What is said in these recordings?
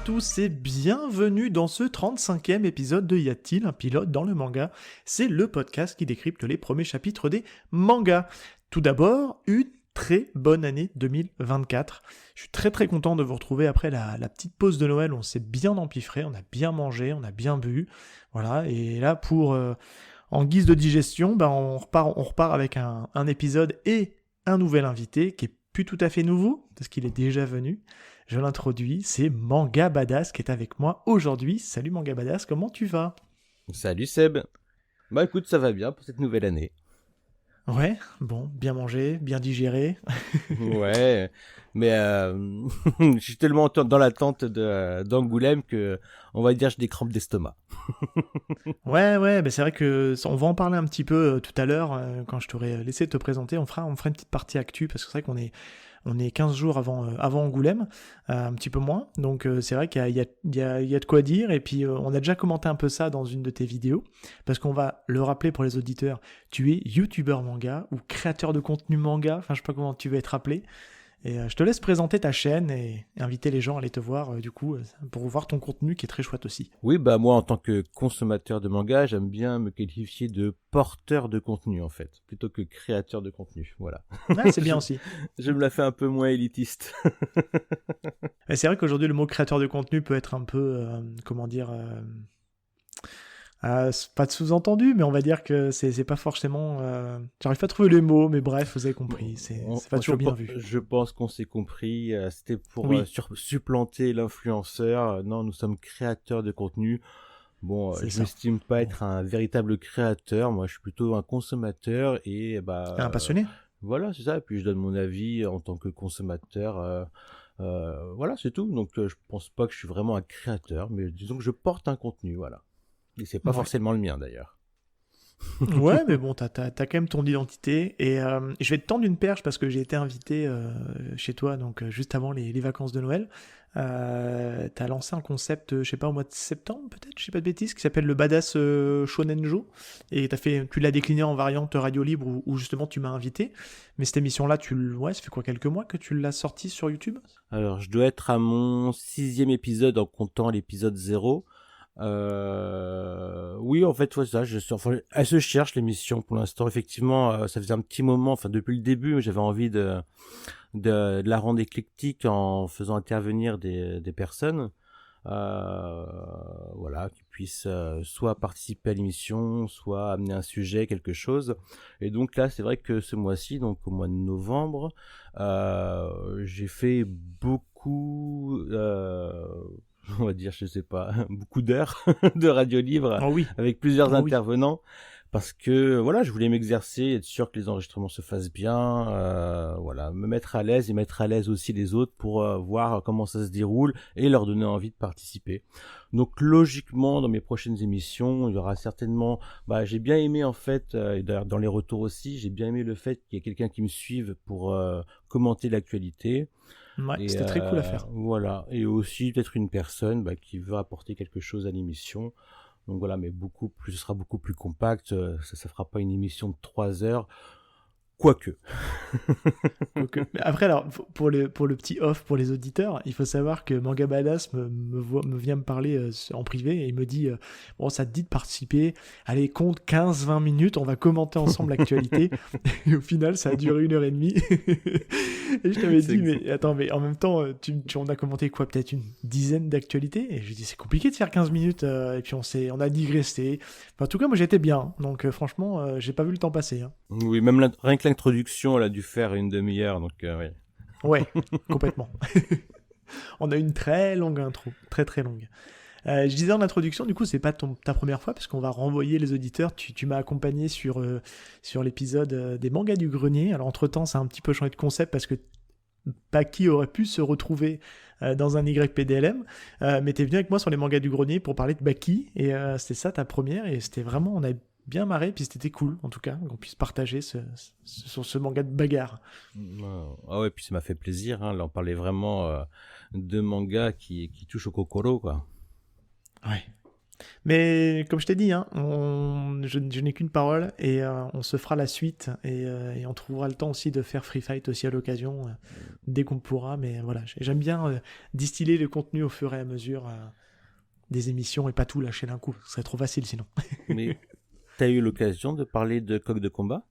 tous et bienvenue dans ce 35e épisode de Y a-t-il un pilote dans le manga? C'est le podcast qui décrypte les premiers chapitres des mangas. Tout d'abord, une très bonne année 2024. Je suis très très content de vous retrouver après la petite pause de Noël. On s'est bien empiffré, on a bien mangé, on a bien bu. Voilà, et là en guise de digestion, on repart avec un épisode et un nouvel invité qui est plus tout à fait nouveau, parce qu'il est déjà venu. Je l'introduis, c'est Manga Badass qui est avec moi aujourd'hui. Salut Manga Badass, comment tu vas? Salut Seb. Bah écoute, ça va bien pour cette nouvelle année. Ouais, bon, bien mangé, bien digéré. Ouais, mais je suis tellement dans l'attente d'Angoulême que, on va dire, j'ai des crampes d'estomac. Ouais, c'est vrai que on va en parler un petit peu tout à l'heure, quand je t'aurai laissé te présenter. On fera une petite partie actu, parce que c'est vrai on est 15 jours avant Angoulême, un petit peu moins. Donc c'est vrai qu'il y a de quoi dire. Et puis on a déjà commenté un peu ça dans une de tes vidéos. Parce qu'on va le rappeler pour les auditeurs, tu es youtubeur manga ou créateur de contenu manga. Enfin, je sais pas comment tu veux être appelé. Et je te laisse présenter ta chaîne et inviter les gens à aller te voir, pour voir ton contenu qui est très chouette aussi. Oui, bah moi, en tant que consommateur de manga, j'aime bien me qualifier de porteur de contenu, en fait, plutôt que créateur de contenu. Voilà. Ouais, c'est bien je, aussi. je me la fais un peu moins élitiste. Et c'est vrai qu'aujourd'hui, le mot créateur de contenu peut être un peu, c'est pas de sous-entendu, mais on va dire que c'est pas forcément. J'arrive pas à trouver les mots, mais bref, vous avez compris. C'est pas toujours bien vu. Je pense qu'on s'est compris. C'était pour Oui, supplanter l'influenceur. Non, nous sommes créateurs de contenu. Bon, c'est je ça. m'estime pas Bon. être un véritable créateur. Moi, je suis plutôt un consommateur et Un passionné? voilà, c'est ça. Et puis je donne mon avis en tant que consommateur. Voilà, c'est tout. Donc, je pense pas que je suis vraiment un créateur, mais disons que je porte un contenu, voilà. Et c'est pas Ouais. forcément le mien d'ailleurs. Ouais, mais bon, t'as quand même ton identité. Et je vais te tendre une perche parce que j'ai été invité chez toi, donc juste avant les vacances de Noël. T'as lancé un concept, je sais pas, au mois de septembre peut-être, je sais pas de bêtises, qui s'appelle le Badass Shonenjo. Et tu l'as décliné en variante radio libre où justement tu m'as invité. Mais cette émission-là, ouais, ça fait quoi, quelques mois que tu l'as sortie sur YouTube? Alors, je dois être à mon 6e épisode en comptant l'épisode 0. Oui, en fait, ouais, ça, enfin, elle se cherche l'émission pour l'instant. Effectivement, ça faisait un petit moment, enfin depuis le début, j'avais envie de la rendre éclectique en faisant intervenir des personnes, euh, voilà, qui puissent soit participer à l'émission, soit amener un sujet, quelque chose. Et donc là, c'est vrai que ce mois-ci, donc au mois de novembre, j'ai fait beaucoup. On va dire, je sais pas, beaucoup d'heures de radio libre Oh oui, avec plusieurs oh oui. intervenants parce que voilà, je voulais m'exercer, être sûr que les enregistrements se fassent bien, voilà, me mettre à l'aise et mettre à l'aise aussi les autres pour voir comment ça se déroule et leur donner envie de participer. Donc logiquement, dans mes prochaines émissions, il y aura certainement, j'ai bien aimé en fait, et d'ailleurs dans les retours aussi, j'ai bien aimé le fait qu'il y ait quelqu'un qui me suive pour commenter l'actualité. Ouais, Et c'était très cool à faire. voilà. Et aussi peut-être une personne qui veut apporter quelque chose à l'émission. Donc voilà, mais ce sera beaucoup plus compact. Ça fera pas une émission de 3 heures. Quoique. Mais après, alors, pour le petit off pour les auditeurs, il faut savoir que Manga Badass me vient me parler en privé et il me dit bon, ça te dit de participer, allez, compte 15-20 minutes, on va commenter ensemble l'actualité. Et au final, ça a duré 1 heure et demie. Et je t'avais C'est dit, ex- mais attends, mais en même temps, on a commenté quoi, peut-être une dizaine d'actualités? Et je lui ai dit, c'est compliqué de faire 15 minutes, et puis on a digressé. Enfin, en tout cas, moi j'étais bien, hein. Donc franchement, j'ai pas vu le temps passer, hein. Oui, même rien que l'introduction, elle a dû faire une demi-heure. Donc oui. Ouais, complètement. On a une très longue intro, très très longue. Je disais en introduction, du coup, c'est pas ta première fois, parce qu'on va renvoyer les auditeurs. Tu m'as accompagné sur l'épisode des mangas du grenier. Alors, entre-temps, ça a un petit peu changé de concept, parce que Paki aurait pu se retrouver dans un YPDLM, mais t'es venu avec moi sur les mangas du grenier pour parler de Baki, et c'était ça ta première, et c'était vraiment, on a bien marré, puis c'était cool, en tout cas, qu'on puisse partager sur ce manga de bagarre. Ah ouais, puis ça m'a fait plaisir. Hein. Là, on parlait vraiment de manga qui touche au kokoro, quoi. Ouais. Mais comme je t'ai dit, hein, je n'ai qu'une parole et on se fera la suite et on trouvera le temps aussi de faire Free Fight aussi à l'occasion dès qu'on pourra. Mais voilà, j'aime bien distiller le contenu au fur et à mesure des émissions et pas tout lâcher d'un coup. Ce serait trop facile sinon. Mais t'as eu l'occasion de parler de Coq de combat?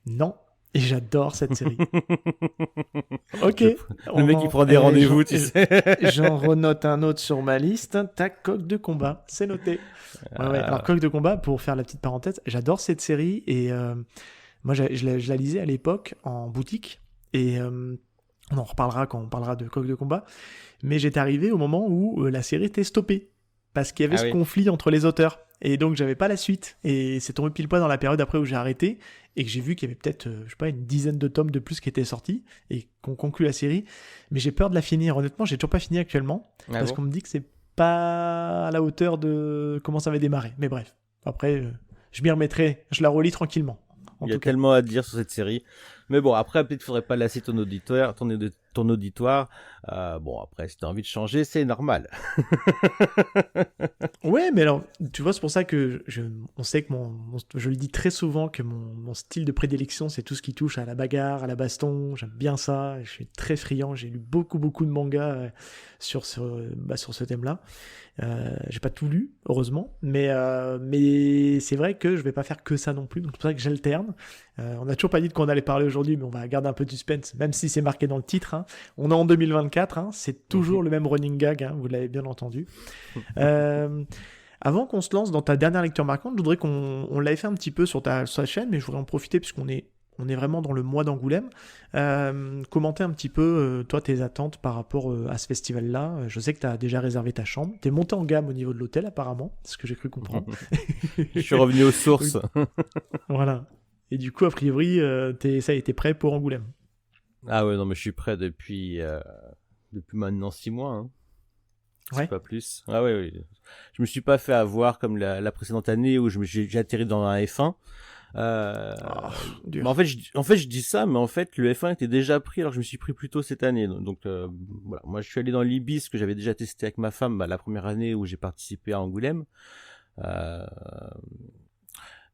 Non, et j'adore cette série. Ok. Le mec qui prend des rendez-vous, tu sais. J'en renote un autre sur ma liste. Tac, Coq de combat, c'est noté. Ouais. Alors Coq de combat, pour faire la petite parenthèse, j'adore cette série et moi je la lisais à l'époque en boutique et on en reparlera quand on parlera de Coq de combat. Mais j'étais arrivé au moment où la série était stoppée parce qu'il y avait ce conflit entre les auteurs. Et donc j'avais pas la suite. Et c'est tombé pile poil dans la période après où j'ai arrêté et que j'ai vu qu'il y avait peut-être, je sais pas, une dizaine de tomes de plus qui étaient sortis et qu'on conclut la série. Mais j'ai peur de la finir. Honnêtement, j'ai toujours pas fini actuellement parce qu'on me dit que c'est pas à la hauteur de comment ça avait démarré. Mais bref, après, je m'y remettrai. Je la relis tranquillement. Il y a tellement à dire sur cette série. Mais bon, après, peut-être faudrait pas lasser ton auditoire. Bon, après, si t'as envie de changer, c'est normal. Ouais, mais alors, tu vois, c'est pour ça que on sait que je le dis très souvent que mon style de prédilection, c'est tout ce qui touche à la bagarre, à la baston. J'aime bien ça. Je suis très friand. J'ai lu beaucoup de mangas sur ce thème-là. J'ai pas tout lu, heureusement, mais c'est vrai que je vais pas faire que ça non plus. Donc c'est pour ça que j'alterne. On n'a toujours pas dit de quoi on allait parler aujourd'hui, mais on va garder un peu de suspense, même si c'est marqué dans le titre. Hein. On est en 2024, hein, c'est toujours le même running gag, hein, vous l'avez bien entendu. Avant qu'on se lance dans ta dernière lecture marquante, je voudrais qu'on l'avait fait un petit peu sur ta chaîne, mais je voudrais en profiter puisqu'on est vraiment dans le mois d'Angoulême. Commenter un petit peu, toi, tes attentes par rapport à ce festival-là. Je sais que tu as déjà réservé ta chambre. Tu es monté en gamme au niveau de l'hôtel, apparemment. C'est ce que j'ai cru comprendre. Je suis revenu aux sources. Voilà. Et du coup, a priori, ça a été prêt pour Angoulême. Ah ouais, non, mais je suis prêt depuis maintenant 6 mois. Hein. C'est pas plus. Ah ouais. Je me suis pas fait avoir comme la précédente année où j'ai atterri dans un F1. Mais en fait, je dis ça, mais en fait, le F1 était déjà pris, alors je me suis pris plus tôt cette année. Donc, voilà. Moi, je suis allé dans l'Ibis que j'avais déjà testé avec ma femme, la première année où j'ai participé à Angoulême.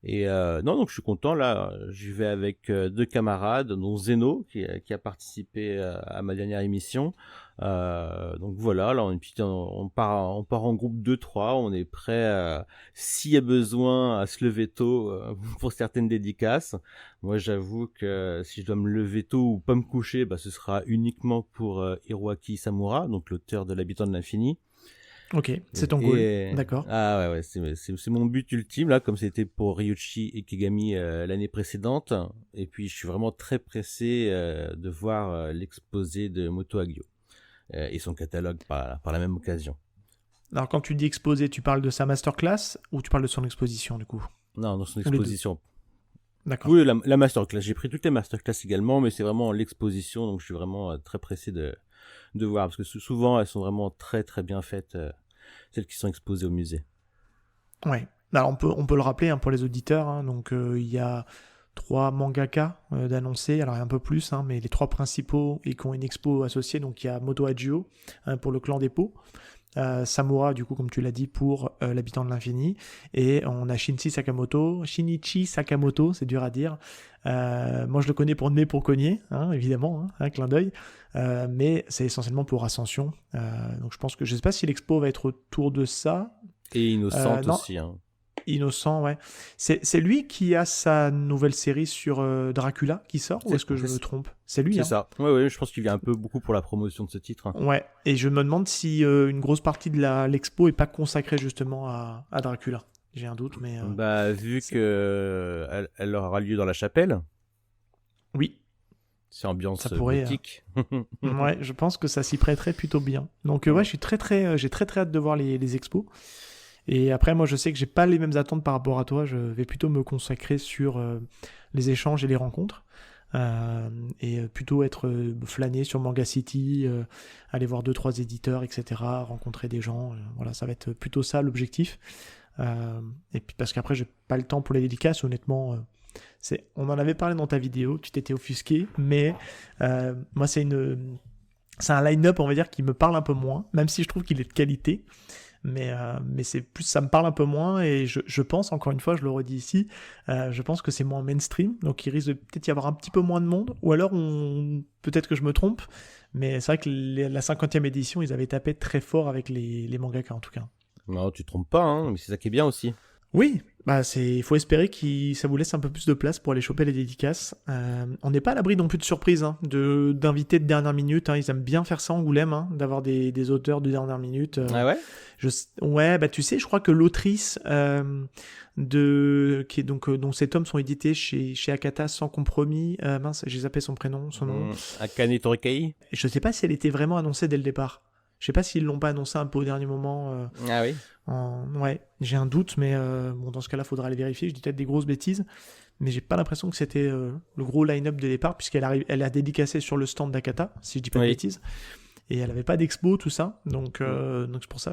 Non, donc je suis content. Là, je vais avec 2 camarades, dont Zeno qui a participé à ma dernière émission. Donc voilà, là on part en groupe 2-3, on est prêt s'il y a besoin à se lever tôt pour certaines dédicaces. Moi j'avoue que si je dois me lever tôt ou pas me coucher, ce sera uniquement pour Hiroaki Samura, donc l'auteur de l'Habitant de l'Infini. Ok, c'est ton goal, d'accord. Ah ouais, c'est mon but ultime, là, comme c'était pour Ryuichi Ikegami l'année précédente. Et puis je suis vraiment très pressé de voir l'exposé de Moto Hagio et son catalogue par la même occasion. Alors quand tu dis exposé, tu parles de sa masterclass ou tu parles de son exposition du coup? Non, dans son exposition. D'accord. Oui, la masterclass. J'ai pris toutes les masterclass également, mais c'est vraiment l'exposition, donc je suis vraiment très pressé de voir, parce que souvent elles sont vraiment très très bien faites, celles qui sont exposées au musée. Ouais. Alors on peut le rappeler pour les auditeurs. Hein, donc il y a 3 mangaka d'annoncer, alors il y a un peu plus, mais les 3 principaux et qui ont une expo associée. Donc il y a Moto Hagio pour le clan des pots, Samura du coup comme tu l'as dit pour l'habitant de l'infini, et on a Shinichi Sakamoto, c'est dur à dire. Moi je le connais pour Nez pour cogner, évidemment, un clin d'œil, mais c'est essentiellement pour Ascension. Donc je sais pas si l'expo va être autour de ça. Et Innocente aussi. Innocent, ouais. C'est lui qui a sa nouvelle série sur Dracula qui sort, ou est-ce que je me trompe? C'est lui, C'est ça. Ouais, je pense qu'il vient un peu beaucoup pour la promotion de ce titre. Ouais, et je me demande si une grosse partie de l'expo est pas consacrée justement à Dracula. J'ai un doute, mais... vu que elle aura lieu dans la chapelle. Oui. C'est ambiance boutique. Ouais, je pense que ça s'y prêterait plutôt bien. Donc ouais, j'ai très très hâte de voir les expos. Et après, moi, je sais que j'ai pas les mêmes attentes par rapport à toi. Je vais plutôt me consacrer sur les échanges et les rencontres. Et plutôt être flâné sur Manga City, aller voir 2-3 éditeurs, etc., rencontrer des gens. Voilà, ça va être plutôt ça l'objectif. Et puis parce qu'après, j'ai pas le temps pour les dédicaces, honnêtement. On en avait parlé dans ta vidéo, tu t'étais offusqué, mais moi, c'est un line-up, on va dire, qui me parle un peu moins, même si je trouve qu'il est de qualité. mais c'est plus, ça me parle un peu moins, et je pense, encore une fois, je le redis ici, je pense que c'est moins mainstream, donc il risque de peut-être y avoir un petit peu moins de monde, ou alors peut-être que je me trompe, mais c'est vrai que la 50e édition, ils avaient tapé très fort avec les mangaka en tout cas. Non, tu te trompes pas, hein, mais c'est ça qui est bien aussi. Oui, bah il faut espérer que ça vous laisse un peu plus de place pour aller choper les dédicaces. On n'est pas à l'abri non plus de surprises, hein, d'invités de dernière minute. Hein. Ils aiment bien faire ça Angoulême, hein, d'avoir des auteurs de dernière minute. Ah ouais? Ouais, bah tu sais, je crois que l'autrice dont ces tomes sont édités chez Akata sans compromis. Mince, j'ai zappé son prénom, son nom. Akane Torikei. Et je sais pas si elle était vraiment annoncée dès le départ. Je sais pas s'ils l'ont pas annoncé un peu au dernier moment. Ah oui. Ouais, j'ai un doute, mais bon, dans ce cas-là, faudra aller vérifier. Je dis peut-être des grosses bêtises, mais j'ai pas l'impression que c'était le gros line-up de départ, elle a dédicacé sur le stand d'Akata, si je dis pas de bêtises, et elle avait pas d'expo, tout ça, donc c'est pour ça.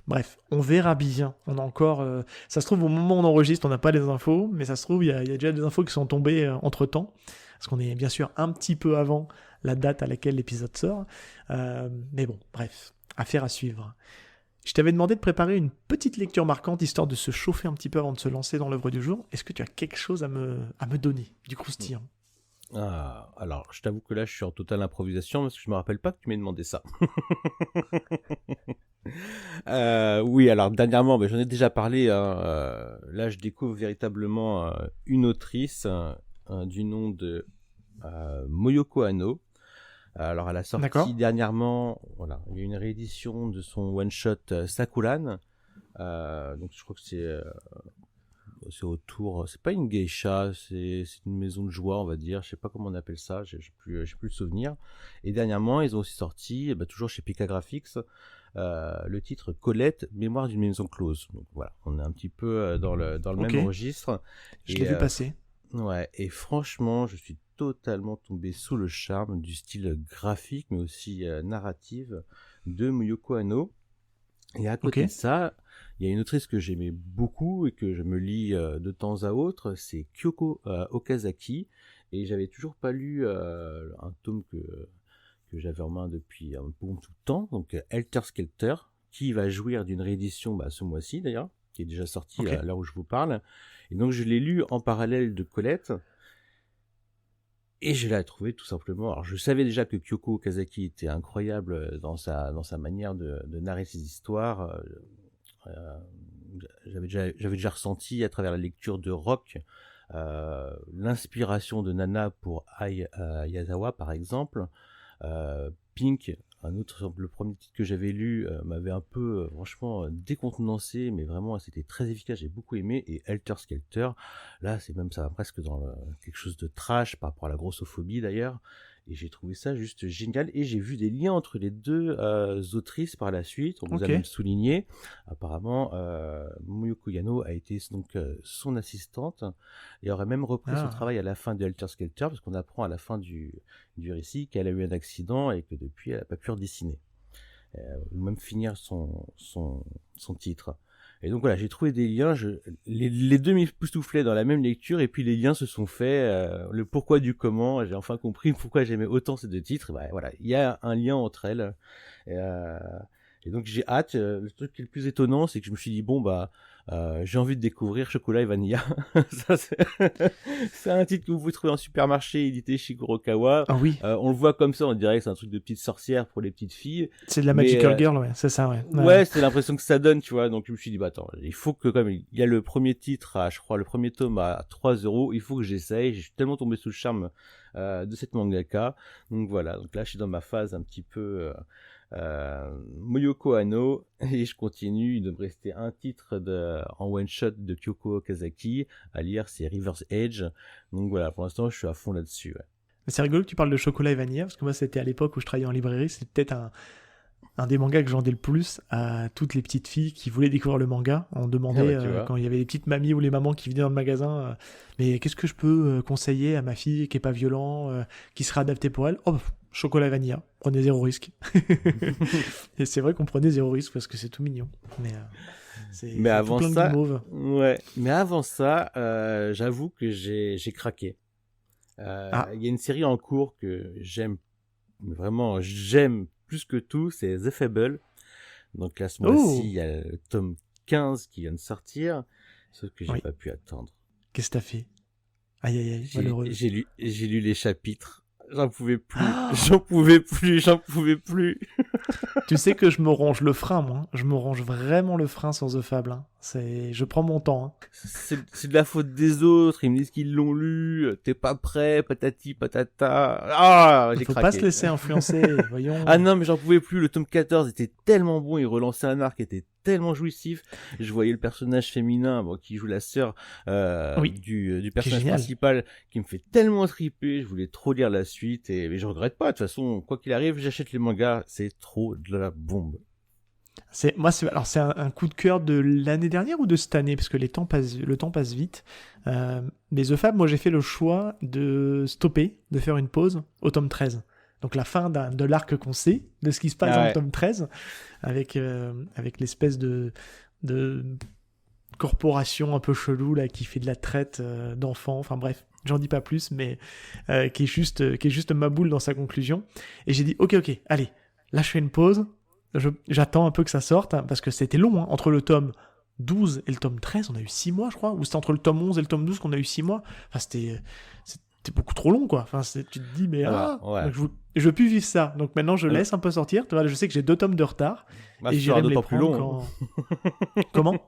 Bref, on verra bien. On a encore, ça se trouve au moment où on enregistre, on n'a pas les infos, mais ça se trouve il y a déjà des infos qui sont tombées entre temps, parce qu'on est bien sûr un petit peu avant la date à laquelle l'épisode sort, mais bon, bref, affaire à suivre. Je t'avais demandé de préparer une petite lecture marquante, histoire de se chauffer un petit peu avant de se lancer dans l'œuvre du jour. Est-ce que tu as quelque chose à me donner, du croustillant? Ah, alors, je t'avoue que là, je suis en totale improvisation parce que je me rappelle pas que tu m'aies demandé ça. Oui, alors dernièrement, j'en ai déjà parlé. Là, je découvre véritablement une autrice du nom de Moyoko Hano. Alors, elle a sorti dernièrement, voilà, il y a une réédition de son one-shot Sakuran. Donc, je crois que c'est autour, c'est pas une geisha, c'est une maison de joie, on va dire. Je sais pas comment on appelle ça, j'ai plus le souvenir. Et dernièrement, ils ont aussi sorti, toujours chez Pika Graphics, le titre Colette, Mémoire d'une maison close. Donc voilà, on est un petit peu dans le même registre. Je l'ai vu passer. Ouais, et franchement, je suis totalement tombé sous le charme du style graphique, mais aussi narratif de Moyoko Hano. Et à côté de ça, il y a une autrice que j'aimais beaucoup et que je me lis de temps à autre, c'est Kyoko Okazaki. Et j'avais toujours pas lu un tome que j'avais en main depuis un bon tout le temps, donc Helter Skelter, qui va jouir d'une réédition ce mois-ci d'ailleurs, qui est déjà sorti à l'heure où je vous parle. Et donc je l'ai lu en parallèle de Colette. Et je l'ai trouvé tout simplement. Alors je savais déjà que Kyoko Okazaki était incroyable dans sa manière de narrer ses histoires. J'avais déjà ressenti à travers la lecture de Rock l'inspiration de Nana pour Ai Yazawa par exemple. Pink, le premier titre que j'avais lu m'avait un peu franchement décontenancé, mais vraiment c'était très efficace, j'ai beaucoup aimé. Et Helter Skelter, là ça va presque dans quelque chose de trash par rapport à la grossophobie d'ailleurs, et j'ai trouvé ça juste génial. Et j'ai vu des liens entre les deux autrices par la suite. On nous a même souligné, apparemment Moyoko Hano a été donc son assistante et aurait même repris son travail à la fin de Helter Skelter, parce qu'on apprend à la fin du récit qu'elle a eu un accident et que depuis elle n'a pas pu redessiner ou même finir son titre. Et donc voilà, j'ai trouvé des liens, les deux m'époustouflaient dans la même lecture, et puis les liens se sont faits, le pourquoi du comment, j'ai enfin compris pourquoi j'aimais autant ces deux titres. Voilà, il y a un lien entre elles, et donc j'ai hâte. Le truc qui est le plus étonnant, c'est que je me suis dit j'ai envie de découvrir Chocolat et Vanilla. Ça, c'est un titre que vous pouvez trouver en supermarché, édité chez Kurokawa. Ah oui. On le voit comme ça, on dirait que c'est un truc de petite sorcière pour les petites filles. C'est de la Magical Girl, ouais, c'est ça, ouais. Ouais, c'est l'impression que ça donne, tu vois. Donc je me suis dit, attends, il faut que, comme il y a le premier titre je crois, le premier tome à 3€, il faut que j'essaye. Je suis tellement tombé sous le charme de cette mangaka. Donc voilà, donc là je suis dans ma phase un petit peu Moyoko Hano, et je continue. Il devrait rester un titre en one shot de Kyoko Okazaki à lire, c'est River's Edge. Donc voilà, pour l'instant je suis à fond là-dessus. Ouais. C'est rigolo que tu parles de Chocolat et Vanilla, parce que moi c'était à l'époque où je travaillais en librairie, c'était peut-être un des mangas que je vendais le plus à toutes les petites filles qui voulaient découvrir le manga. On demandait, quand il y avait les petites mamies ou les mamans qui venaient dans le magasin, mais qu'est-ce que je peux conseiller à ma fille qui est pas violent, qui sera adapté pour elle? Chocolat et Vanilla, prenez 0 risque. Et c'est vrai qu'on prenait 0 risque parce que c'est tout mignon. Mais avant ça, mais avant ça, j'avoue que j'ai craqué. Il y a une série en cours que j'aime plus que tout, c'est The Fable. Donc là, ce Oh! mois-ci, il y a le tome 15 qui vient de sortir, sauf que j'ai Oui. pas pu attendre. Qu'est-ce que t'as fait? Aïe, aïe, aïe, malheureux. J'ai lu les chapitres. J'en pouvais plus. Ah, J'en pouvais plus. J'en pouvais plus. tu sais que je me ronge le frein, moi. Je me ronge vraiment le frein sur The Fable. Hein. Je prends mon temps. Hein. C'est de la faute des autres. Ils me disent qu'ils l'ont lu. T'es pas prêt, patati patata. Ah, Il j'ai faut craqué. pas se laisser influencer, voyons. Ah non, mais j'en pouvais plus. Le tome 14 était tellement bon. Il relançait un arc qui était tellement jouissif. Je voyais le personnage féminin qui joue la sœur Oui, du personnage génial. principal qui me fait tellement triper. Je voulais trop lire la suite mais je regrette pas. De toute façon, quoi qu'il arrive, j'achète les mangas. C'est trop de la bombe. Alors c'est un coup de cœur de l'année dernière ou de cette année, parce que le temps passe vite. Mais The Fab, moi j'ai fait le choix de stopper, de faire une pause au tome 13. Donc la fin de l'arc qu'on sait, de ce qui se passe dans le tome 13, avec l'espèce de corporation un peu chelou là, qui fait de la traite d'enfants. Enfin bref, j'en dis pas plus, mais qui est juste ma boule dans sa conclusion. Et j'ai dit ok, allez, là je fais une pause. J'attends un peu que ça sorte, hein, parce que c'était long, hein. Entre le tome 12 et le tome 13, on a eu 6 mois, je crois, ou c'était entre le tome 11 et le tome 12 qu'on a eu 6 mois. Enfin, c'était beaucoup trop long, quoi. Enfin, tu te dis, mais ouais. Donc, je veux plus vivre ça. Donc maintenant, je laisse un peu sortir. Tu vois, je sais que j'ai 2 tomes de retard, Bah, et j'irai me les prendre plus long. Comment?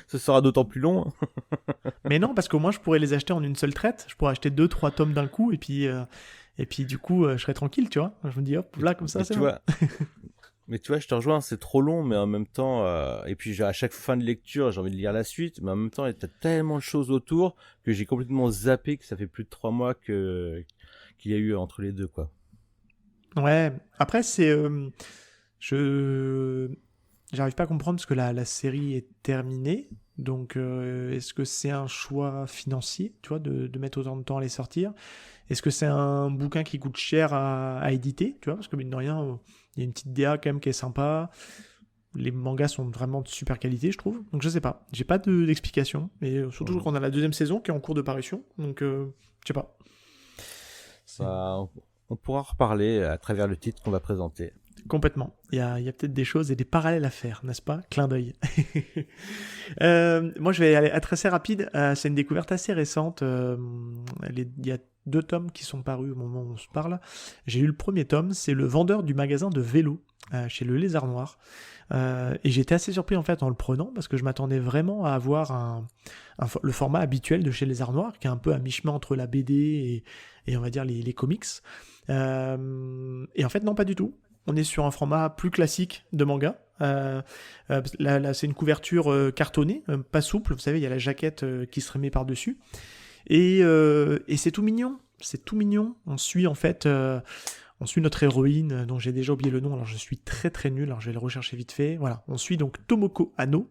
Ce sera d'autant plus long. Mais non, parce qu'au moins, je pourrais les acheter en une seule traite. Je pourrais acheter 2-3 tomes d'un coup, et puis du coup, je serais tranquille, tu vois. Je me dis, hop, là, comme ça, c'est bon. Mais tu vois, je te rejoins, c'est trop long, mais en même temps, et puis à chaque fin de lecture, j'ai envie de lire la suite, mais en même temps, il y a tellement de choses autour que j'ai complètement zappé que ça fait plus de 3 mois qu'il y a eu entre les deux, quoi. Ouais, après, j'arrive pas à comprendre parce que la série est terminée. Donc, est-ce que c'est un choix financier, tu vois, de mettre autant de temps à les sortir? Est-ce que c'est un bouquin qui coûte cher à éditer, tu vois? Parce que mine de rien, il y a une petite DA quand même qui est sympa. Les mangas sont vraiment de super qualité, je trouve. Donc, je sais pas. J'ai pas d'explication. Mais surtout qu'on a la 2e saison qui est en cours de parution. Donc, je sais pas. On pourra reparler à travers le titre qu'on va présenter. Complètement. Il y a peut-être des choses et des parallèles à faire, n'est-ce pas? Clin d'œil. Moi, je vais aller être assez rapide. C'est une découverte assez récente. Il y a 2 tomes qui sont parus au moment où on se parle. J'ai lu le premier tome, c'est Le vendeur du magasin de vélo chez le Lézard Noir. Et j'étais assez surpris en fait en le prenant parce que je m'attendais vraiment à avoir le format habituel de chez Lézard Noir, qui est un peu à mi-chemin entre la BD et on va dire les comics. Et en fait, non, pas du tout. On est sur un format plus classique de manga. Là, c'est une couverture cartonnée, pas souple. Vous savez, il y a la jaquette qui se remet par-dessus. Et c'est tout mignon. C'est tout mignon. On suit en fait... on suit notre héroïne, dont j'ai déjà oublié le nom, alors je suis très très nul, alors je vais le rechercher vite fait. Voilà, on suit donc Tomoko Hano,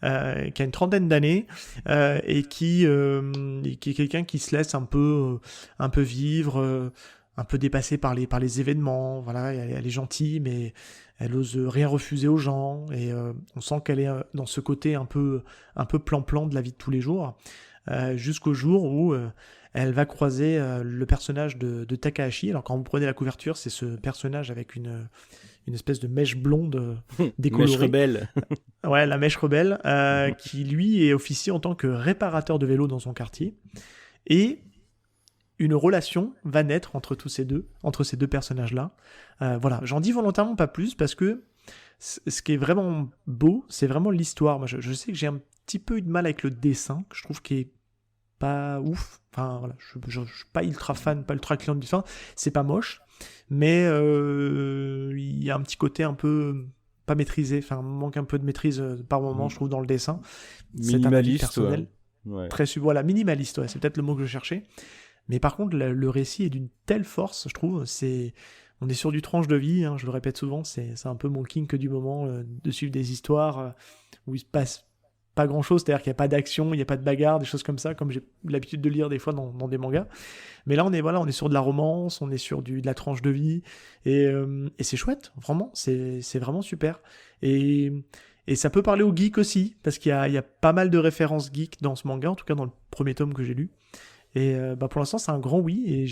qui a une 30aine d'années, et qui est quelqu'un qui se laisse un peu vivre, un peu dépassée par les événements. Voilà, elle est gentille, mais elle ose rien refuser aux gens, et on sent qu'elle est dans ce côté un peu plan-plan de la vie de tous les jours, jusqu'au jour où elle va croiser le personnage de Takahashi. Alors quand vous prenez la couverture, c'est ce personnage avec une espèce de mèche blonde décolorée. Mèche rebelle. Ouais, la mèche rebelle, qui lui est officier en tant que réparateur de vélos dans son quartier. Et une relation va naître entre ces deux personnages-là. Voilà, j'en dis volontairement pas plus parce que ce qui est vraiment beau, c'est vraiment l'histoire. Moi, je sais que j'ai un petit peu eu de mal avec le dessin, que je trouve qu'il est pas ouf. Enfin, voilà, je suis pas ultra fan, pas ultra client du dessin. C'est pas moche, mais il y a un petit côté un peu pas maîtrisé. Enfin, manque un peu de maîtrise par moment, je trouve, dans le dessin. C'est un avis personnel. Ouais. Voilà, minimaliste, ouais, c'est peut-être le mot que je cherchais. Mais par contre, le récit est d'une telle force, je trouve. On est sur du tranche de vie, hein, je le répète souvent, c'est un peu mon kink du moment, de suivre des histoires où il se passe pas grand chose, c'est-à-dire qu'il n'y a pas d'action, il n'y a pas de bagarre, des choses comme ça, comme j'ai l'habitude de lire des fois dans des mangas. Mais là, on est sur de la romance, on est sur de la tranche de vie, et c'est chouette, vraiment, c'est vraiment super. Et ça peut parler aux geeks aussi, parce qu'il y a pas mal de références geeks dans ce manga, en tout cas dans le premier tome que j'ai lu. Et pour l'instant, c'est un grand oui, et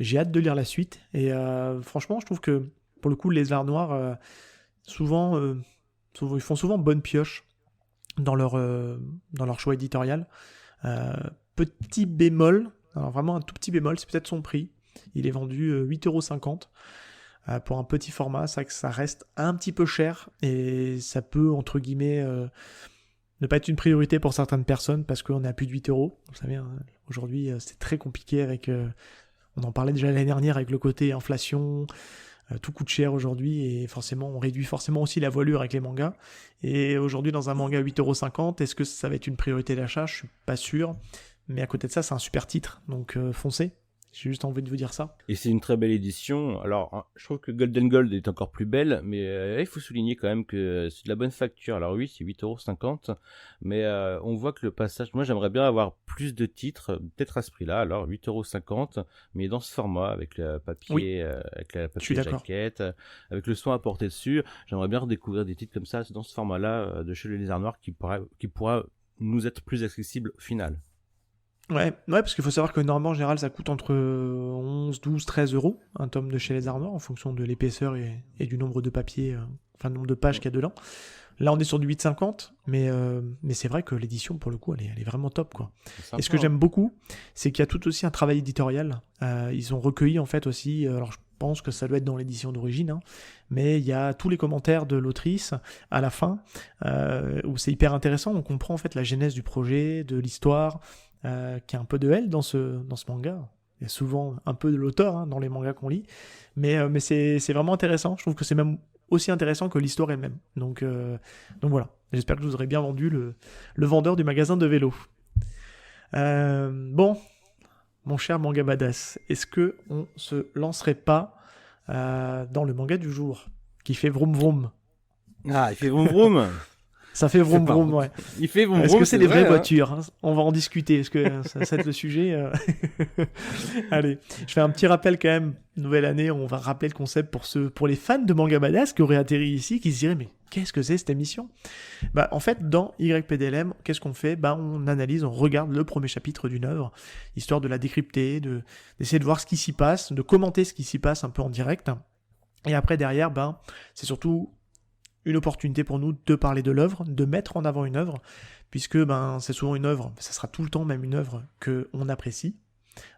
j'ai hâte de lire la suite. Et franchement, je trouve que, pour le coup, Les Arts Noirs, souvent, ils font souvent bonne pioche dans leur choix éditorial. Petit bémol, alors vraiment un tout petit bémol, c'est peut-être son prix. Il est vendu 8,50 € pour un petit format. C'est vrai que ça reste un petit peu cher et ça peut, entre guillemets, ne pas être une priorité pour certaines personnes parce qu'on est à plus de 8 €. Vous savez, hein, aujourd'hui, c'est très compliqué avec... on en parlait déjà l'année dernière avec le côté inflation, tout coûte cher aujourd'hui et forcément, on réduit forcément aussi la voilure avec les mangas. Et aujourd'hui, dans un manga à 8,50 €, est-ce que ça va être une priorité d'achat? Je suis pas sûr. Mais à côté de ça, c'est un super titre, donc foncez. J'ai juste envie de vous dire ça. Et c'est une très belle édition. Alors, je trouve que Golden Gold est encore plus belle, mais il faut souligner quand même que c'est de la bonne facture. Alors oui, c'est 8,50 €, mais on voit que le passage... Moi, j'aimerais bien avoir plus de titres, peut-être à ce prix-là. Alors, 8,50 €, mais dans ce format, avec le papier, Oui, avec la je suis papier d'accord. jaquette, avec le soin apporté dessus. J'aimerais bien redécouvrir des titres comme ça, dans ce format-là, de chez les Lézards Noirs, qui pourra nous être plus accessible au final. Ouais, parce qu'il faut savoir que normalement, en général, ça coûte entre 11, 12, 13 € un tome de chez les Arnois, en fonction de l'épaisseur et du nombre de papiers, enfin, le nombre de pages qu'il y a dedans. Là, on est sur du 8,50, mais c'est vrai que l'édition, pour le coup, elle est vraiment top, quoi. C'est Et ce sympa, que j'aime beaucoup, c'est qu'il y a tout aussi un travail éditorial. Ils ont recueilli, en fait, aussi, alors je pense que ça doit être dans l'édition d'origine, hein, mais il y a tous les commentaires de l'autrice à la fin, où c'est hyper intéressant. On comprend, en fait, la genèse du projet, de l'histoire, qu'il y a un peu de elle dans ce manga. Il y a souvent un peu de l'auteur, hein, dans les mangas qu'on lit, mais c'est vraiment intéressant. Je trouve que c'est même aussi intéressant que l'histoire elle-même. Donc voilà, j'espère que je vous aurai bien vendu le vendeur du magasin de vélo. Bon, mon cher Manga Badass, est-ce que on se lancerait pas dans le manga du jour qui fait vroom vroom? Ah, il fait vroom vroom. Ça fait vroom vroom, ouais. Il fait vroom Est-ce vroom, que c'est c'est les vrai, vraies hein. voitures, hein? On va en discuter. Est-ce que ça va être le sujet? Allez, je fais un petit rappel quand même. Nouvelle année, on va rappeler le concept pour les fans de Manga Badass qui auraient atterri ici, qui se diraient mais qu'est-ce que c'est cette émission? Bah, en fait, dans YPDLM, qu'est-ce qu'on fait? Bah, on analyse, on regarde le premier chapitre d'une œuvre, histoire de la décrypter, d'essayer de voir ce qui s'y passe, de commenter ce qui s'y passe un peu en direct. Et après, derrière, ben, c'est surtout une opportunité pour nous de parler de l'œuvre, de mettre en avant une œuvre, puisque ben, c'est souvent une œuvre, ça sera tout le temps même une œuvre qu'on apprécie.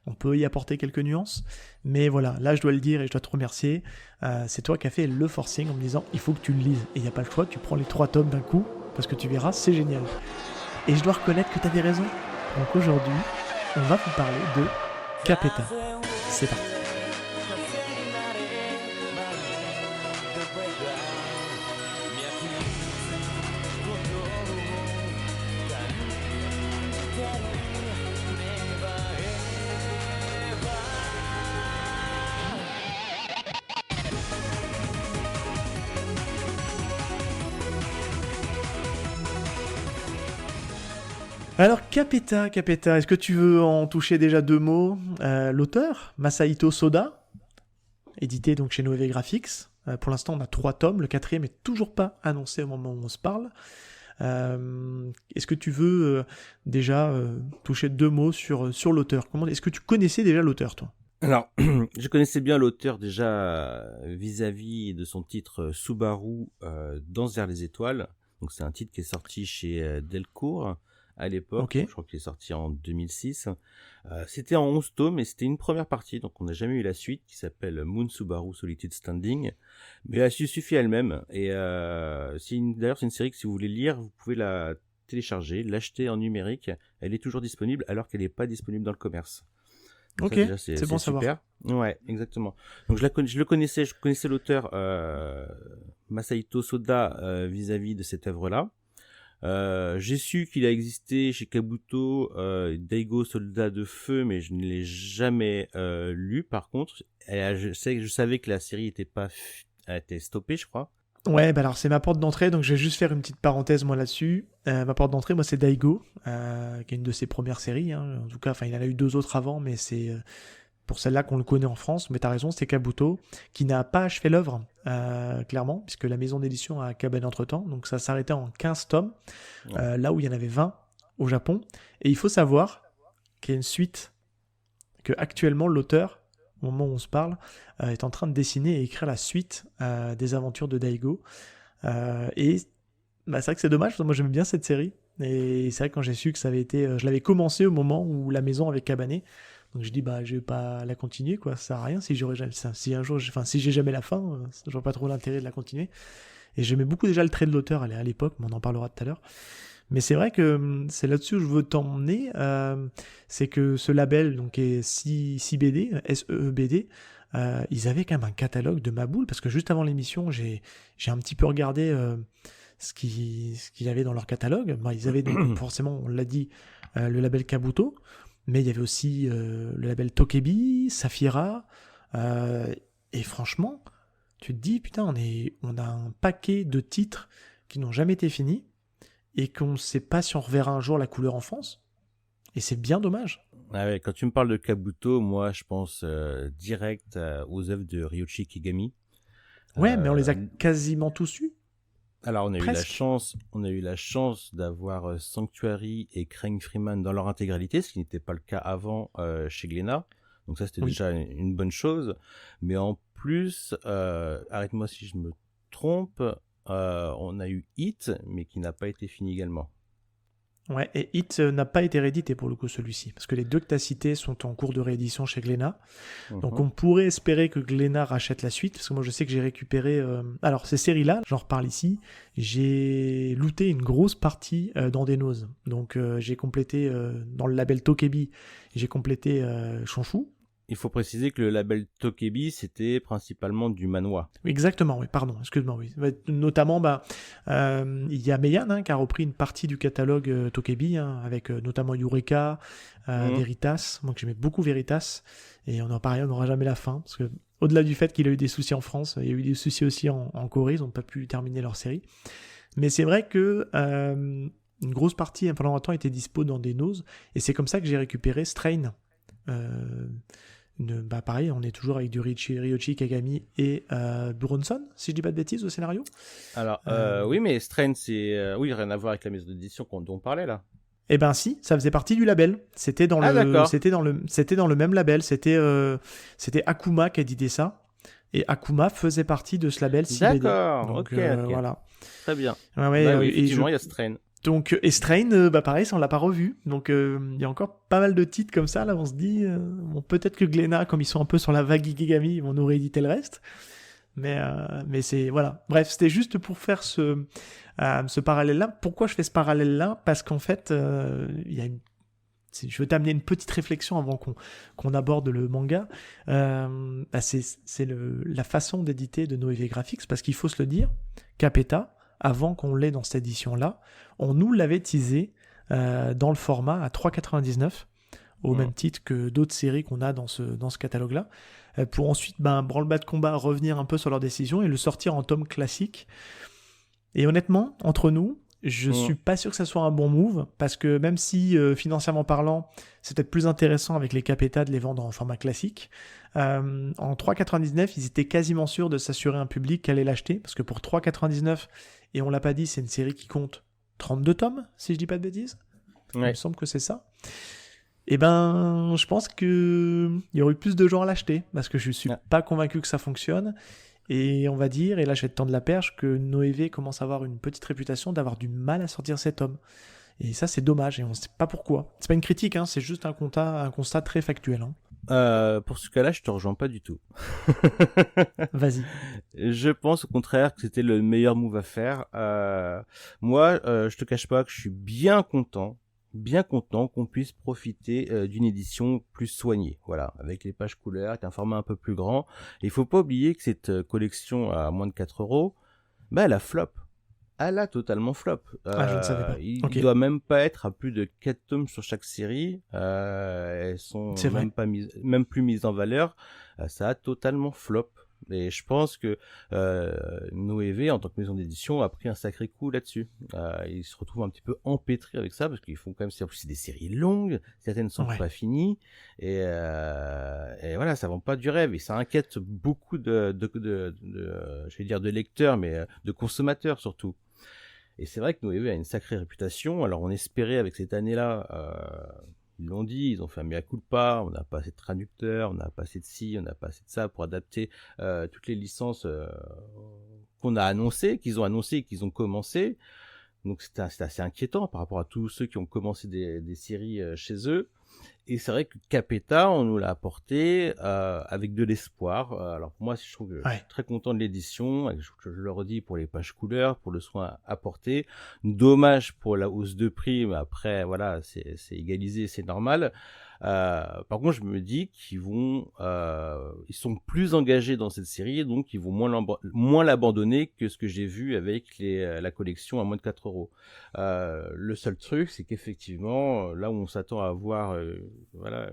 On peut y apporter quelques nuances, mais voilà, là je dois le dire et je dois te remercier. C'est toi qui as fait le forcing en me disant il faut que tu le lises. Et il n'y a pas le choix, tu prends les 3 tomes d'un coup, parce que tu verras, c'est génial. Et je dois reconnaître que tu avais raison. Donc aujourd'hui, on va vous parler de Capeta. C'est parti. Alors Capeta, est-ce que tu veux en toucher déjà 2 mots? L'auteur, Masahito Soda, édité donc chez Noé Graphics. Pour l'instant, on a 3 tomes. Le 4e est toujours pas annoncé au moment où on se parle. Est-ce que tu veux déjà toucher 2 mots sur l'auteur? Est-ce que tu connaissais déjà l'auteur, toi? Alors, je connaissais bien l'auteur déjà vis-à-vis de son titre Subaru Danse vers les étoiles. Donc c'est un titre qui est sorti chez Delcourt à l'époque. Ok. Je crois qu'il est sorti en 2006. C'était en 11 tomes et c'était une première partie, donc on n'a jamais eu la suite, qui s'appelle Moon Subaru Solitude Standing. Mais elle se suffit elle-même. Et d'ailleurs, c'est une série que si vous voulez lire, vous pouvez la télécharger, l'acheter en numérique. Elle est toujours disponible alors qu'elle n'est pas disponible dans le commerce. Donc Ok, ça, déjà, c'est bon à savoir. super. Ouais, exactement. Donc je connaissais l'auteur Masahito Soda vis-à-vis de cette œuvre-là. J'ai su qu'il a existé chez Kabuto Daigo Soldat de Feu, mais je ne l'ai jamais lu. Par contre, je savais que la série a été stoppée, je crois. Ouais, bah alors c'est ma porte d'entrée, donc je vais juste faire une petite parenthèse moi là-dessus. Ma porte d'entrée, moi c'est Daigo, qui est une de ses premières séries. Hein. En tout cas, enfin il en a eu 2 autres avant, mais c'est pour celle-là qu'on le connaît en France. Mais t'as raison, c'est Kabuto, qui n'a pas achevé l'œuvre, clairement, puisque la maison d'édition a cabané entre-temps. Donc ça s'arrêtait en 15 tomes, là où il y en avait 20 au Japon. Et il faut savoir qu'il y a une suite, que actuellement l'auteur, au moment où on se parle, est en train de dessiner et écrire la suite des aventures de Daigo. Et bah, c'est vrai que c'est dommage, parce que moi j'aimais bien cette série. Et c'est vrai que quand j'ai su que ça avait été... je l'avais commencé au moment où la maison avait cabané. Donc je dis, bah je vais pas la continuer, quoi. Ça sert à rien si j'aurais jamais... Si un jour, enfin si j'ai jamais la fin, je vois pas trop l'intérêt de la continuer. Et j'aimais beaucoup déjà le trait de l'auteur à l'époque, mais on en parlera tout à l'heure. Mais c'est vrai que c'est là-dessus où je veux t'emmener, c'est que ce label, donc est CBD, SEEBD, ils avaient quand même un catalogue de Maboule, parce que juste avant l'émission, j'ai un petit peu regardé ce qu'il y avait dans leur catalogue. Bah, ils avaient donc forcément, on l'a dit, le label Kabuto, mais il y avait aussi le label Tokebi, Safira, et franchement, tu te dis, putain, on a un paquet de titres qui n'ont jamais été finis, et qu'on ne sait pas si on reverra un jour la couleur en France. Et c'est bien dommage. Ah ouais, quand tu me parles de Kabuto, moi je pense direct aux œuvres de Ryoichi Kigami. Ouais, mais on les a Euh, quasiment tous eus. alors Presque. on a eu la chance d'avoir Sanctuary et Craig Freeman dans leur intégralité, ce qui n'était pas le cas avant chez Glénat. Donc ça c'était Oui. déjà une bonne chose. Mais en plus, arrête-moi si je me trompe, on a eu Hit, mais qui n'a pas été fini également. Ouais, et Hit n'a pas été réédité pour le coup celui-ci, parce que les deux que tu as cités sont en cours de réédition chez Glénat. Donc Mhm. on pourrait espérer que Glénat rachète la suite, parce que moi je sais que j'ai récupéré... Alors ces séries-là, j'en reparle ici, j'ai looté une grosse partie dans des noses. Donc j'ai complété dans le label Tokebi, j'ai complété Chonchou. Il faut préciser que le label Tokebi, c'était principalement du manhwa. Oui, exactement, oui, pardon, excuse-moi, oui. Notamment, bah, il y a Meian qui a repris une partie du catalogue Tokebi, avec notamment Eureka, Mhm. Veritas, moi que j'aimais beaucoup Veritas, et on en parle, on n'aura jamais la fin, parce que au-delà du fait qu'il a eu des soucis en France, il y a eu des soucis aussi en Corée, ils n'ont pas pu terminer leur série. Mais c'est vrai que une grosse partie, pendant longtemps, était dispo dans des noses, et c'est comme ça que j'ai récupéré Strain. Euh, bah pareil, on est toujours avec du Ryoichi Kagami et Buronson, si je dis pas de bêtises, au scénario. Alors, Euh, oui, mais Strain, c'est... oui, rien à voir avec la maison d'édition dont on parlait, là. et ben si, ça faisait partie du label. Ah, d'accord. C'était dans le même label. C'était Akuma qui éditait ça. Et Akuma faisait partie de ce label CBD. D'accord, Donc ok, ok. voilà. Très bien. Ouais, ouais, Bah oui, et effectivement, il y a Strain. donc et Strain, bah pareil, ça on l'a pas revu. Donc il y a encore pas mal de titres comme ça. Là, on se dit, bon, peut-être que Glénat, comme ils sont un peu sur la vague Igigami, ils vont nous rééditer le reste. Mais c'est voilà. Bref, c'était juste pour faire ce parallèle-là. Pourquoi je fais ce parallèle-là? Parce qu'en fait, il y a je veux t'amener une petite réflexion avant qu'on aborde le manga. Bah c'est la façon d'éditer de Noévé Graphics, parce qu'il faut se le dire, Capeta, avant qu'on l'ait dans cette édition-là, on nous l'avait teasé dans le format à 3,99, au Mhm. même titre que d'autres séries qu'on a dans ce catalogue-là, pour ensuite, branle-bas de combat, revenir un peu sur leur décision et le sortir en tome classique. Et honnêtement, entre nous, je suis Mhm. pas sûr que ça soit un bon move, parce que même si financièrement parlant, c'est peut-être plus intéressant avec les Capeta de les vendre en format classique, en 3,99, ils étaient quasiment sûrs de s'assurer un public qui allait l'acheter, parce que pour 3,99, et on l'a pas dit, c'est une série qui compte 32 tomes, si je dis pas de bêtises. Il me Ouais. semble que c'est ça. Eh ben, je pense qu'il y aurait eu plus de gens à l'acheter, parce que je suis Ah. pas convaincu que ça fonctionne. Et on va dire, et là je vais te tendre la perche, que Noévé commence à avoir une petite réputation d'avoir du mal à sortir cet homme. Et ça, c'est dommage, et on ne sait pas pourquoi. C'est pas une critique, hein, c'est juste un constat très factuel. Hein. Pour ce cas-là, je te rejoins pas du tout. Vas-y. Je pense au contraire que c'était le meilleur move à faire. Moi, je te cache pas que je suis bien content qu'on puisse profiter d'une édition plus soignée, voilà, avec les pages couleurs, avec un format un peu plus grand. Et il faut pas oublier que cette collection à moins de 4 euros, bah, elle a flop. Elle a totalement flop. Ah, je ne savais pas. Il Ok, doit même pas être à plus de 4 tomes sur chaque série. Elles sont c'est vrai. même plus mises en valeur. Ça a totalement flop. Et je pense que Noévé, en tant que maison d'édition, a pris un sacré coup là-dessus. Ils se retrouvent un petit peu empêtrés avec ça, parce qu'ils font quand même, en plus, c'est des séries longues, certaines ne sont Ouais. pas finies, et voilà, ça vend pas du rêve, et ça inquiète beaucoup je vais dire de lecteurs, mais de consommateurs surtout. Et c'est vrai que Noévé a une sacrée réputation. Alors on espérait avec cette année-là, ils l'ont dit, ils ont fait un mea culpa, on n'a pas assez de traducteurs, on n'a pas assez de ci, on n'a pas assez de ça pour adapter toutes les licences qu'on a annoncé, qu'ils ont annoncé, qu'ils ont commencé. Donc c'était assez inquiétant par rapport à tous ceux qui ont commencé des séries chez eux. Et c'est vrai que Capeta, on nous l'a apporté avec de l'espoir. Alors pour moi, je trouve que je suis très content de l'édition. Je le redis pour les pages couleurs, pour le soin apporté. Dommage pour la hausse de prix, mais après, voilà, c'est égalisé, c'est normal. Par contre, je me dis qu'ils ils sont plus engagés dans cette série, donc ils vont moins l'abandonner que ce que j'ai vu avec la collection à moins de 4 euros. Le seul truc, c'est qu'effectivement, là où on s'attend à avoir, voilà,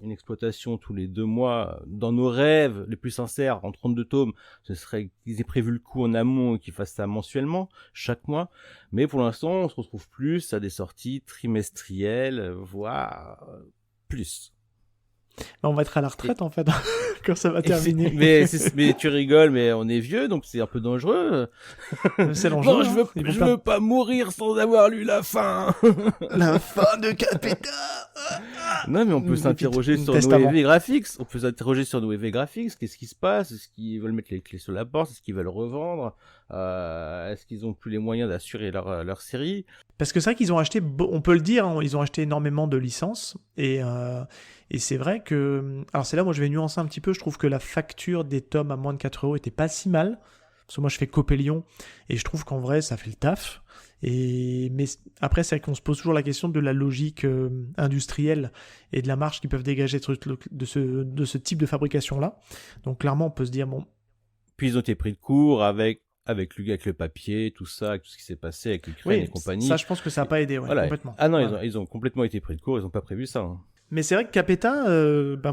une exploitation tous les 2 mois, dans nos rêves les plus sincères, en 32 tomes, ce serait qu'ils aient prévu le coup en amont et qu'ils fassent ça mensuellement, chaque mois. Mais pour l'instant, on se retrouve plus à des sorties trimestrielles, voire plus. On va être à la retraite en fait quand ça va terminer. Mais tu rigoles, mais on est vieux, donc c'est un peu dangereux. C'est l'enjeu. Non, je veux pas mourir sans avoir lu la fin. La fin de Capeta. Non, mais on peut s'interroger sur nos EV Graphics. On peut s'interroger sur nos EV Graphics. Qu'est-ce qui se passe? Est-ce qu'ils veulent mettre les clés sur la porte? Est-ce qu'ils veulent revendre? Est-ce qu'ils ont plus les moyens d'assurer leur série? Parce que c'est vrai qu'ils ont acheté, on peut le dire, hein, ils ont acheté énormément de licences. Et c'est vrai que... Alors c'est là, moi je vais nuancer un petit peu. Je trouve que la facture des tomes à moins de 4 euros était pas si mal. Parce que moi je fais Copélion. Et je trouve qu'en vrai, ça fait le taf. Mais après, c'est vrai qu'on se pose toujours la question de la logique industrielle et de la marge qu'ils peuvent dégager de ce type de fabrication-là. Donc clairement, on peut se dire, bon... Puis ils ont été pris de court avec le papier, tout ça, avec tout ce qui s'est passé avec l'Ukraine et compagnie. Ça, je pense que ça n'a pas aidé, voilà. Complètement. Ah non, ils ont complètement été pris de court, ils n'ont pas prévu ça. Hein. Mais c'est vrai que Capeta,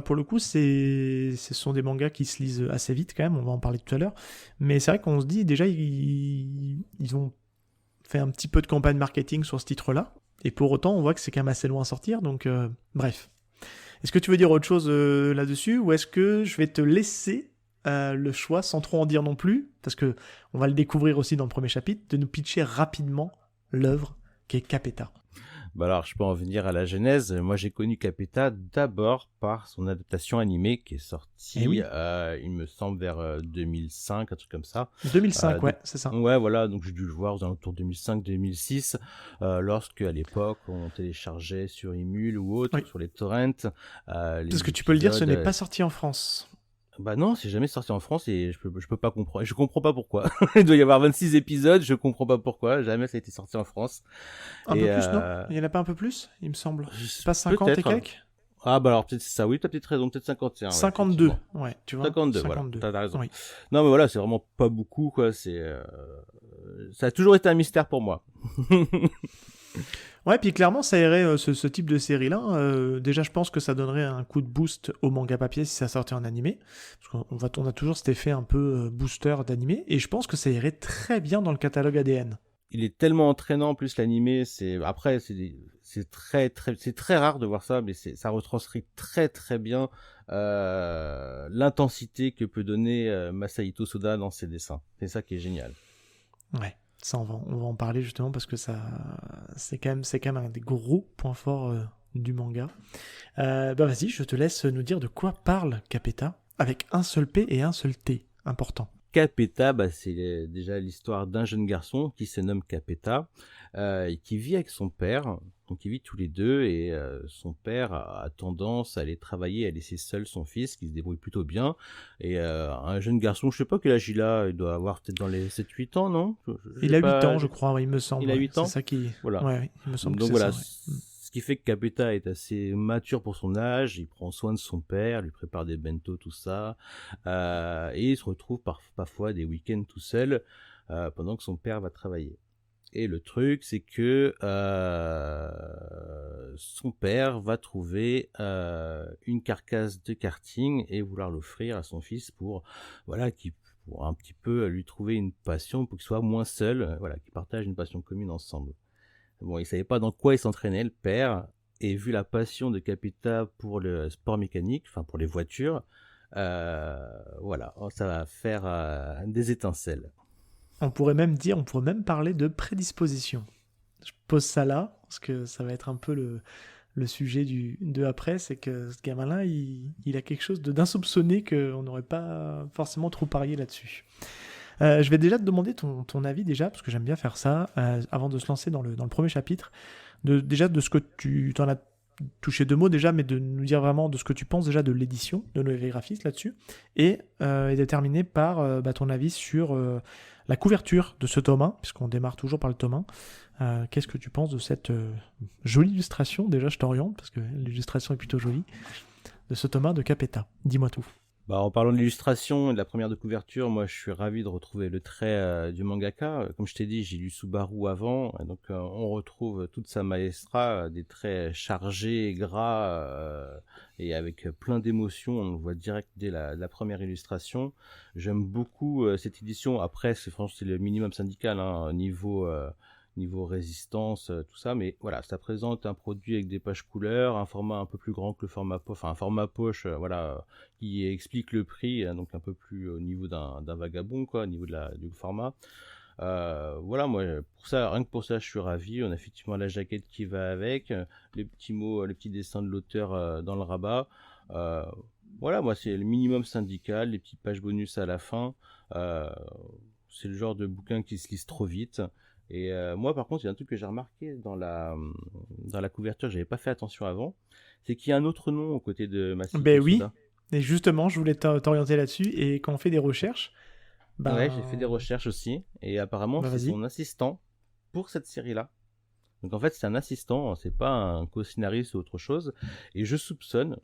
pour le coup, ce sont des mangas qui se lisent assez vite quand même, on va en parler tout à l'heure. Mais c'est vrai qu'on se dit, déjà, ils ont fait un petit peu de campagne marketing sur ce titre-là. Et pour autant, on voit que c'est quand même assez loin à sortir, donc bref. Est-ce que tu veux dire autre chose là-dessus, ou est-ce que je vais te laisser le choix, sans trop en dire non plus, parce que on va le découvrir aussi dans le premier chapitre, de nous pitcher rapidement l'œuvre qui est Capeta. Bah alors, je peux en venir à la genèse. Moi, j'ai connu Capeta d'abord par son adaptation animée qui est sortie, il me semble, vers 2005, un truc comme ça. 2005, ouais, c'est ça. Ouais, voilà, donc j'ai dû le voir aux alentours 2005-2006, lorsque, à l'époque, on téléchargeait sur Emule ou autre, sur les torrents. Parce que tu peux le dire, ce n'est pas sorti en France. Bah non, c'est jamais sorti en France et je peux pas comprendre. Je comprends pas pourquoi. Il doit y avoir 26 épisodes, je comprends pas pourquoi. Jamais ça a été sorti en France. Un peu plus, non? Il y en a pas un peu plus, il me semble. C'est pas 50 et quelques? Ah bah alors peut-être c'est ça, oui, t'as peut-être raison, peut-être 51. 52, ouais, tu vois. 52, voilà, t'as raison. Oui. Non mais voilà, c'est vraiment pas beaucoup, quoi. Ça a toujours été un mystère pour moi. Ouais, puis clairement, ça irait ce type de série-là. Déjà, je pense que ça donnerait un coup de boost au manga papier si ça sortait en animé. Parce qu'on a toujours cet effet un peu booster d'animé. Et je pense que ça irait très bien dans le catalogue ADN. Il est tellement entraînant, en plus l'animé, c'est très rare de voir ça, mais ça retranscrit très très bien l'intensité que peut donner Masahito Soda dans ses dessins. C'est ça qui est génial. Ouais. Ça, on va en parler justement parce que c'est quand même un des gros points forts du manga. Vas-y, je te laisse nous dire de quoi parle Capeta avec un seul P et un seul T. Important. Capeta, c'est déjà l'histoire d'un jeune garçon qui se nomme Capeta et qui vit avec son père. Donc ils vivent tous les deux et son père a tendance à aller travailler, à laisser seul son fils qui se débrouille plutôt bien. Et un jeune garçon, je sais pas quel âge il a, il doit avoir peut-être dans les 7-8 ans, non? Il a 8 ans, je crois, il me semble. Il a 8 ans? C'est ça qui... Voilà. Ouais, il me semble donc que voilà, c'est ça, ouais. Ce qui fait que Capeta est assez mature pour son âge, il prend soin de son père, lui prépare des bento, tout ça, et il se retrouve parfois des week-ends tout seul pendant que son père va travailler. Et le truc, c'est que son père va trouver une carcasse de karting et vouloir l'offrir à son fils pour un petit peu lui trouver une passion pour qu'il soit moins seul, qu'ils partagent une passion commune ensemble. Bon, il savait pas dans quoi il s'entraînait, le père, et vu la passion de Capeta pour le sport mécanique, enfin pour les voitures, ça va faire des étincelles. On pourrait même parler de prédisposition. Je pose ça là, parce que ça va être un peu le sujet de après, c'est que ce gamin-là, il a quelque chose d'insoupçonné qu'on n'aurait pas forcément trop parié là-dessus. Je vais déjà te demander ton avis déjà, parce que j'aime bien faire ça, avant de se lancer dans le premier chapitre, déjà de ce que tu t'en as touché deux mots déjà, mais de nous dire vraiment de ce que tu penses déjà de l'édition de Noé Graphiste là-dessus, et de terminer par ton avis sur la couverture de ce tome 1, puisqu'on démarre toujours par le tome 1. Qu'est-ce que tu penses de cette jolie illustration? Déjà, je t'oriente, parce que l'illustration est plutôt jolie, de ce tome 1 de Capeta. Dis-moi tout. En parlant de l'illustration et de la première de couverture, moi je suis ravi de retrouver le trait du mangaka. Comme je t'ai dit, j'ai lu Subaru avant, et donc on retrouve toute sa maestra, des traits chargés, gras, et avec plein d'émotions. On le voit direct dès la première illustration. J'aime beaucoup cette édition. Après, franchement, c'est le minimum syndical, hein, niveau résistance, tout ça, mais voilà, ça présente un produit avec des pages couleurs, un format un peu plus grand que le format poche, enfin un format poche, qui explique le prix, donc un peu plus au niveau d'un vagabond, quoi, au niveau du format. Voilà, moi, rien que pour ça, je suis ravi. On a effectivement la jaquette qui va avec, les petits mots, les petits dessins de l'auteur dans le rabat. Voilà, moi, c'est le minimum syndical, les petites pages bonus à la fin. C'est le genre de bouquin qui se lise trop vite. Et moi, par contre, il y a un truc que j'ai remarqué dans la couverture, j'avais pas fait attention avant, c'est qu'il y a un autre nom aux côtés de Ben Masahito oui, Soda. et justement, je voulais t'orienter là-dessus, et quand on fait des recherches, Ouais, j'ai fait des recherches aussi, et apparemment, c'est vas-y. son assistant pour cette série-là. Donc en fait, c'est un assistant, c'est pas un co-scénariste ou autre chose, et je soupçonne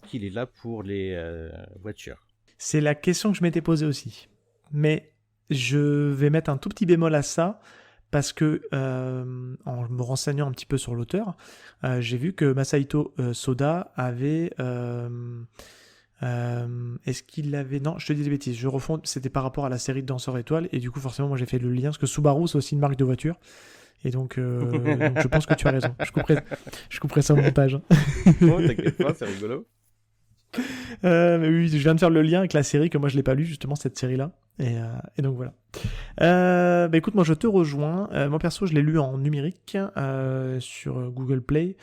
qu'il est là pour les voitures. C'est la question que je m'étais posée aussi. Mais je vais mettre un tout petit bémol à ça, parce que en me renseignant un petit peu sur l'auteur, j'ai vu que Masahito Soda avait... est-ce qu'il avait... Non, je te dis des bêtises, je refonds, c'était par rapport à la série de Danseurs Étoiles, et du coup forcément moi j'ai fait le lien, parce que Subaru c'est aussi une marque de voiture, et donc je pense que tu as raison. Je couperai ça au montage. Oh, t'inquiète pas, c'est rigolo. Mais oui, je viens de faire le lien avec la série, que moi je l'ai pas lu justement, cette série-là. Et donc voilà. Écoute, moi je te rejoins. Moi perso, je l'ai lu en numérique sur Google Play.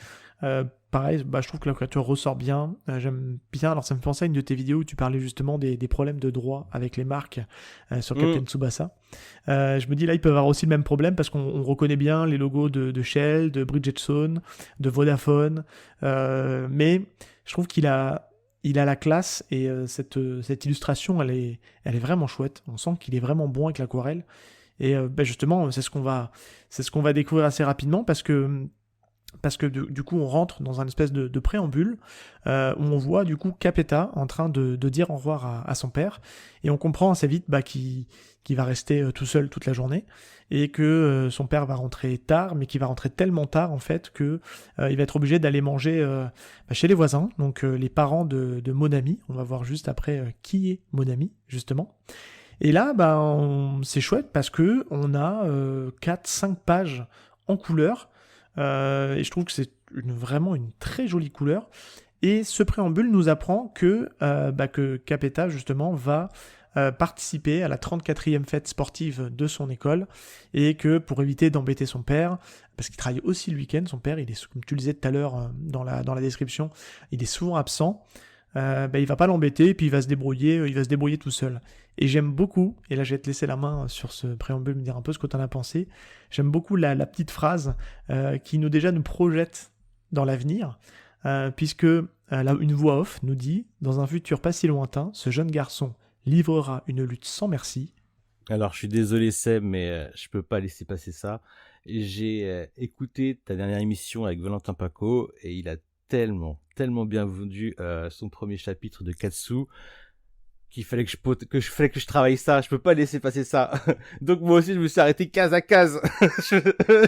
Pareil, je trouve que la couverture ressort bien. J'aime bien. Alors ça me fait penser à une de tes vidéos où tu parlais justement des problèmes de droit avec les marques sur Captain Tsubasa. Je me dis là, ils peuvent avoir aussi le même problème parce qu'on reconnaît bien les logos de Shell, de Bridgestone, de Vodafone. Mais je trouve qu'il a la classe, et cette illustration, elle est vraiment chouette. On sent qu'il est vraiment bon avec l'aquarelle. Et justement, c'est ce qu'on va découvrir assez rapidement, parce que du coup, on rentre dans un espèce de préambule où on voit du coup Capeta en train de dire au revoir à son père, et on comprend assez vite qu'il va rester tout seul toute la journée, et que son père va rentrer tard, mais qu'il va rentrer tellement tard en fait que il va être obligé d'aller manger chez les voisins, donc les parents de Monami. On va voir juste après qui est Monami justement. Et là, c'est chouette parce que on a 4-5 pages en couleur. Et je trouve que c'est vraiment une très jolie couleur. Et ce préambule nous apprend que Capeta, justement, va participer à la 34e fête sportive de son école, et que pour éviter d'embêter son père, parce qu'il travaille aussi le week-end, son père, il est, comme tu le disais tout à l'heure dans la description, il est souvent absent, il va pas l'embêter, et puis il va se débrouiller tout seul. Et j'aime beaucoup, et là je vais te laisser la main sur ce préambule, me dire un peu ce que tu en as pensé. J'aime beaucoup la petite phrase qui nous projette dans l'avenir, puisque une voix off nous dit « Dans un futur pas si lointain, ce jeune garçon livrera une lutte sans merci. » Alors, je suis désolé Seb, mais je peux pas laisser passer ça. J'ai écouté ta dernière émission avec Valentin Paco, et il a tellement bien vendu son premier chapitre de Katsu, qu'il fallait que je travaille ça. Je peux pas laisser passer ça. Donc moi aussi, je me suis arrêté case à case.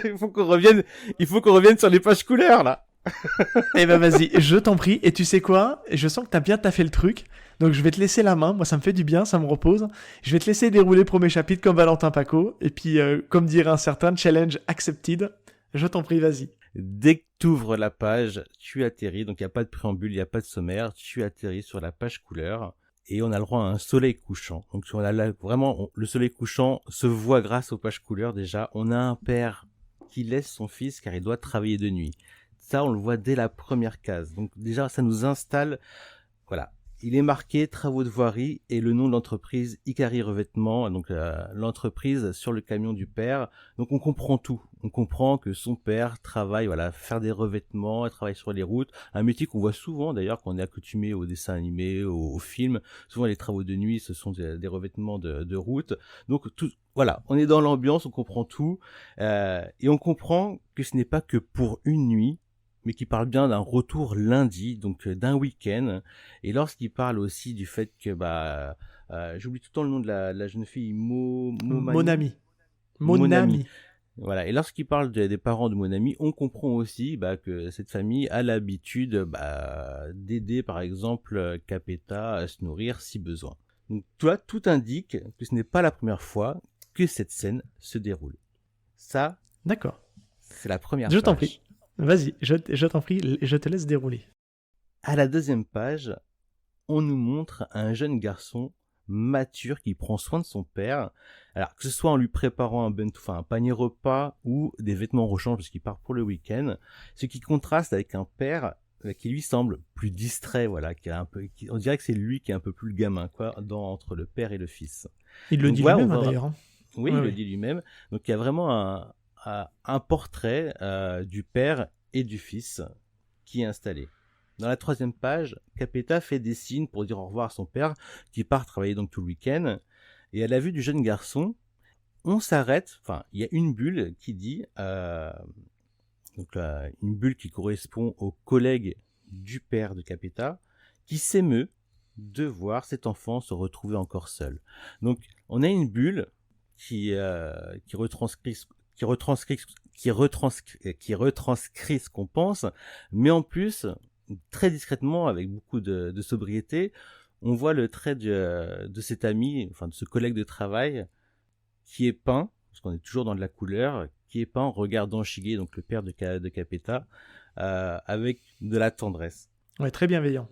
Il faut qu'on revienne sur les pages couleurs, là. Eh ben vas-y, je t'en prie. Et tu sais quoi? Je sens que t'as bien taffé le truc. Donc je vais te laisser la main. Moi, ça me fait du bien, ça me repose. Je vais te laisser dérouler le premier chapitre comme Valentin Paco. Et puis, comme dirait un certain, challenge accepted. Je t'en prie, vas-y. Dès que tu ouvres la page, tu atterris. Donc il n'y a pas de préambule, il n'y a pas de sommaire. Tu atterris sur la page couleur. Et on a le droit à un soleil couchant. Donc on a là, vraiment, le soleil couchant se voit grâce aux pages couleurs déjà. On a un père qui laisse son fils car il doit travailler de nuit. Ça, on le voit dès la première case. Donc déjà, ça nous installe. Voilà. il est marqué travaux de voirie et le nom de l'entreprise Ikari Revêtement, donc l'entreprise sur le camion du père. Donc on comprend tout. On comprend que son père travaille, voilà, faire des revêtements, travaille sur les routes, un métier qu'on voit souvent d'ailleurs quand on est accoutumé aux dessins animés, aux films. Souvent les travaux de nuit, ce sont des revêtements de route. Donc tout, voilà, on est dans l'ambiance, on comprend tout et on comprend que ce n'est pas que pour une nuit, mais qui parle bien d'un retour lundi, donc d'un week-end. Et lorsqu'il parle aussi du fait que, j'oublie tout le temps le nom de la jeune fille, Monami. Monami. Voilà. Et lorsqu'il parle des parents de Monami, on comprend aussi que cette famille a l'habitude d'aider, par exemple, Capeta à se nourrir si besoin. Donc, toi, tout indique que ce n'est pas la première fois que cette scène se déroule. Ça, D'accord. c'est la première Je page. t'en prie. Vas-y, je t'en prie, je te laisse dérouler. À la deuxième page, on nous montre un jeune garçon mature qui prend soin de son père. Alors que ce soit en lui préparant un panier repas ou des vêtements rechange parce qu'il part pour le week-end, ce qui contraste avec un père qui lui semble plus distrait, voilà, on dirait que c'est lui qui est un peu plus le gamin, quoi, entre le père et le fils. Il le dit lui-même d'ailleurs. Hein. Oui, il le dit lui-même. Donc il y a vraiment un portrait du père et du fils qui est installé. Dans la troisième page, Capeta fait des signes pour dire au revoir à son père qui part travailler donc tout le week-end. Et à la vue du jeune garçon, on s'arrête. Enfin, il y a une bulle qui dit, une bulle qui correspond au collègue du père de Capeta, qui s'émeut de voir cet enfant se retrouver encore seul. Donc, on a une bulle qui retranscrit ce qu'on pense, mais en plus, très discrètement, avec beaucoup de sobriété, on voit le trait de cet ami, enfin de ce collègue de travail, qui est peint, parce qu'on est toujours dans de la couleur, qui est peint en regardant Shige, donc le père de Capeta, avec de la tendresse. Ouais, très bienveillant.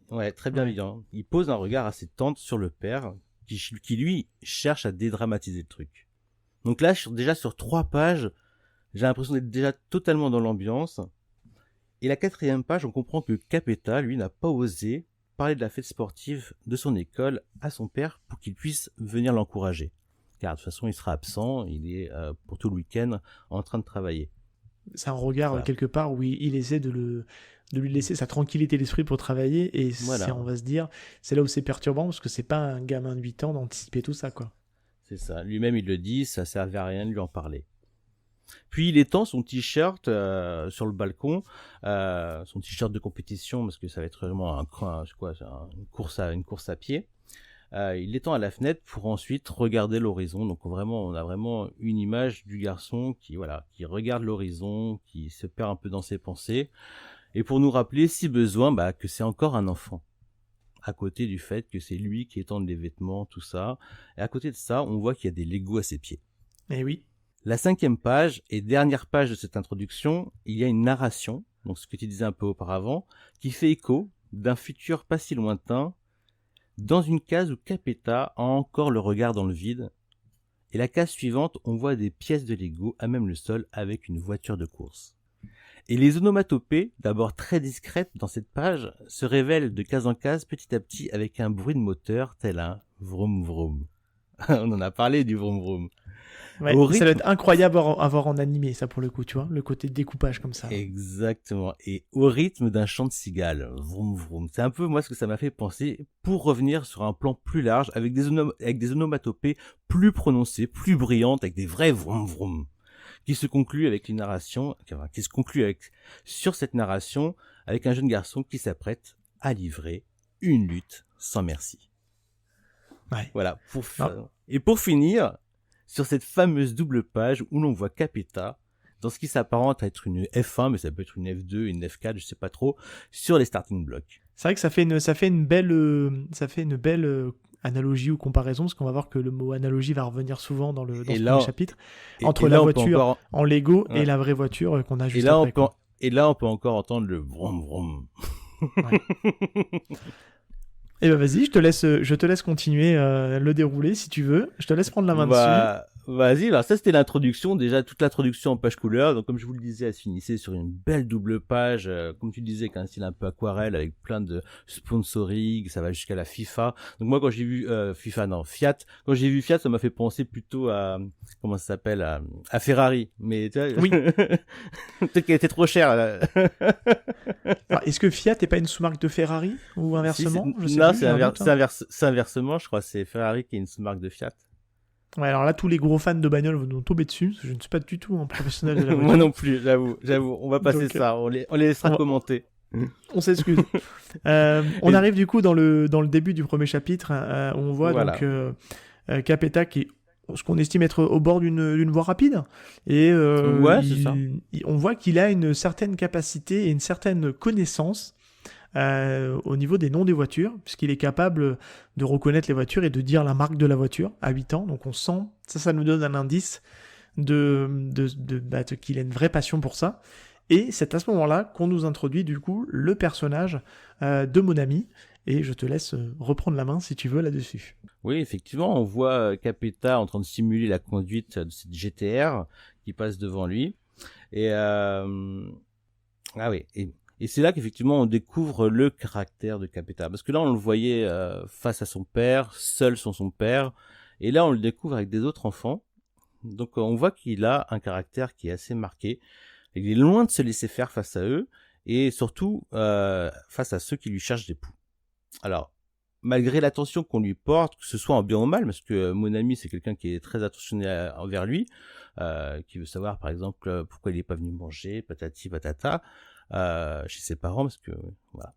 Ouais, très bienveillant. Ouais. Il pose un regard assez tendre sur le père, qui lui cherche à dédramatiser le truc. Donc là, déjà sur 3 pages, j'ai l'impression d'être déjà totalement dans l'ambiance. Et la 4e page, on comprend que Capeta, lui, n'a pas osé parler de la fête sportive de son école à son père pour qu'il puisse venir l'encourager. Car de toute façon, il sera absent, il est pour tout le week-end en train de travailler. C'est un regard quelque part où il essaie de lui laisser sa tranquillité d'esprit pour travailler, et on va se dire, c'est là où c'est perturbant, parce que c'est pas un gamin de 8 ans d'anticiper tout ça, quoi. C'est ça, lui-même il le dit, ça servait à rien de lui en parler. Puis il étend son t-shirt sur le balcon, son t-shirt de compétition, parce que ça va être vraiment une course à pied. Il l'étend à la fenêtre pour ensuite regarder l'horizon. Donc on a vraiment une image du garçon qui regarde l'horizon, qui se perd un peu dans ses pensées, et pour nous rappeler, si besoin, que c'est encore un enfant. À côté du fait que c'est lui qui étend les vêtements, tout ça. Et à côté de ça, on voit qu'il y a des Legos à ses pieds. Eh oui. La 5e page et dernière page de cette introduction, il y a une narration, donc ce que tu disais un peu auparavant, qui fait écho d'un futur pas si lointain, dans une case où Capeta a encore le regard dans le vide. Et la case suivante, on voit des pièces de Lego à même le sol avec une voiture de course. Et les onomatopées, d'abord très discrètes dans cette page, se révèlent de case en case petit à petit avec un bruit de moteur tel un vroom vroom. On en a parlé du vroom vroom. Ouais, ça doit être incroyable à voir en animé, ça, pour le coup, tu vois, le côté découpage comme ça. Exactement. Et au rythme d'un chant de cigale, vroom vroom. C'est un peu moi ce que ça m'a fait penser, pour revenir sur un plan plus large, avec des onomatopées plus prononcées, plus brillantes, avec des vrais vroom vroom, qui se conclut avec une narration, sur cette narration, avec un jeune garçon qui s'apprête à livrer une lutte sans merci. Ouais. Voilà. Et pour finir, sur cette fameuse double page où l'on voit Capeta, dans ce qui s'apparente à être une F1, mais ça peut être une F2, une F4, je sais pas trop, sur les starting blocks. C'est vrai que ça fait une belle analogie ou comparaison, parce qu'on va voir que le mot analogie va revenir souvent dans ce premier chapitre, entre la voiture en Lego et la vraie voiture qu'on a juste après. Et là, on peut encore entendre le vroom vroom. Ouais. Et vas-y, je te laisse continuer le dérouler si tu veux. Je te laisse prendre la main dessus. Vas-y, alors ça c'était l'introduction, déjà toute l'introduction en page couleur. Donc comme je vous le disais, elle se finissait sur une belle double page, comme tu disais, avec un style un peu aquarelle, avec plein de sponsoring, ça va jusqu'à la FIFA. Donc moi quand j'ai vu Fiat, quand j'ai vu Fiat, ça m'a fait penser plutôt à comment ça s'appelle, à Ferrari. Mais tu vois, Oui. peut-être qu'elle était trop chère. Là. Alors, est-ce que Fiat n'est pas une sous-marque de Ferrari ou inversement? Si, Je sais non, plus, j'ai un doute, hein. c'est inversement, je crois. C'est Ferrari qui est une sous-marque de Fiat. Ouais, alors là, tous les gros fans de bagnole vont nous tomber dessus, parce que je ne suis pas du tout un professionnel de la Moi voiture. non plus, j'avoue. On va passer Donc, ça, on les laissera commenter. On s'excuse. On arrive du coup dans le début du premier chapitre, où on voit Voilà. donc Capeta qui est ce qu'on estime être au bord d'une voie rapide. Et Ouais, c'est ça. on voit qu'il a une certaine capacité et une certaine connaissance au niveau des noms des voitures, puisqu'il est capable de reconnaître les voitures et de dire la marque de la voiture à 8 ans. Donc on sent, ça nous donne un indice qu'il a une vraie passion pour ça. Et c'est à ce moment-là qu'on nous introduit du coup le personnage de mon ami. Et je te laisse reprendre la main si tu veux là-dessus. Oui, effectivement, on voit Capeta en train de simuler la conduite de cette GTR qui passe devant lui. Et ah oui, et c'est là qu'effectivement on découvre le caractère de Capeta. Parce que là on le voyait face à son père, seul sans son père. Et là on le découvre avec des autres enfants. Donc on voit qu'il a un caractère qui est assez marqué. Il est loin de se laisser faire face à eux. Et surtout face à ceux qui lui cherchent des poux. Alors, malgré l'attention qu'on lui porte, que ce soit en bien ou mal, parce que mon ami c'est quelqu'un qui est très attentionné envers lui, qui veut savoir par exemple pourquoi il n'est pas venu manger, patati patata, chez ses parents, parce que voilà.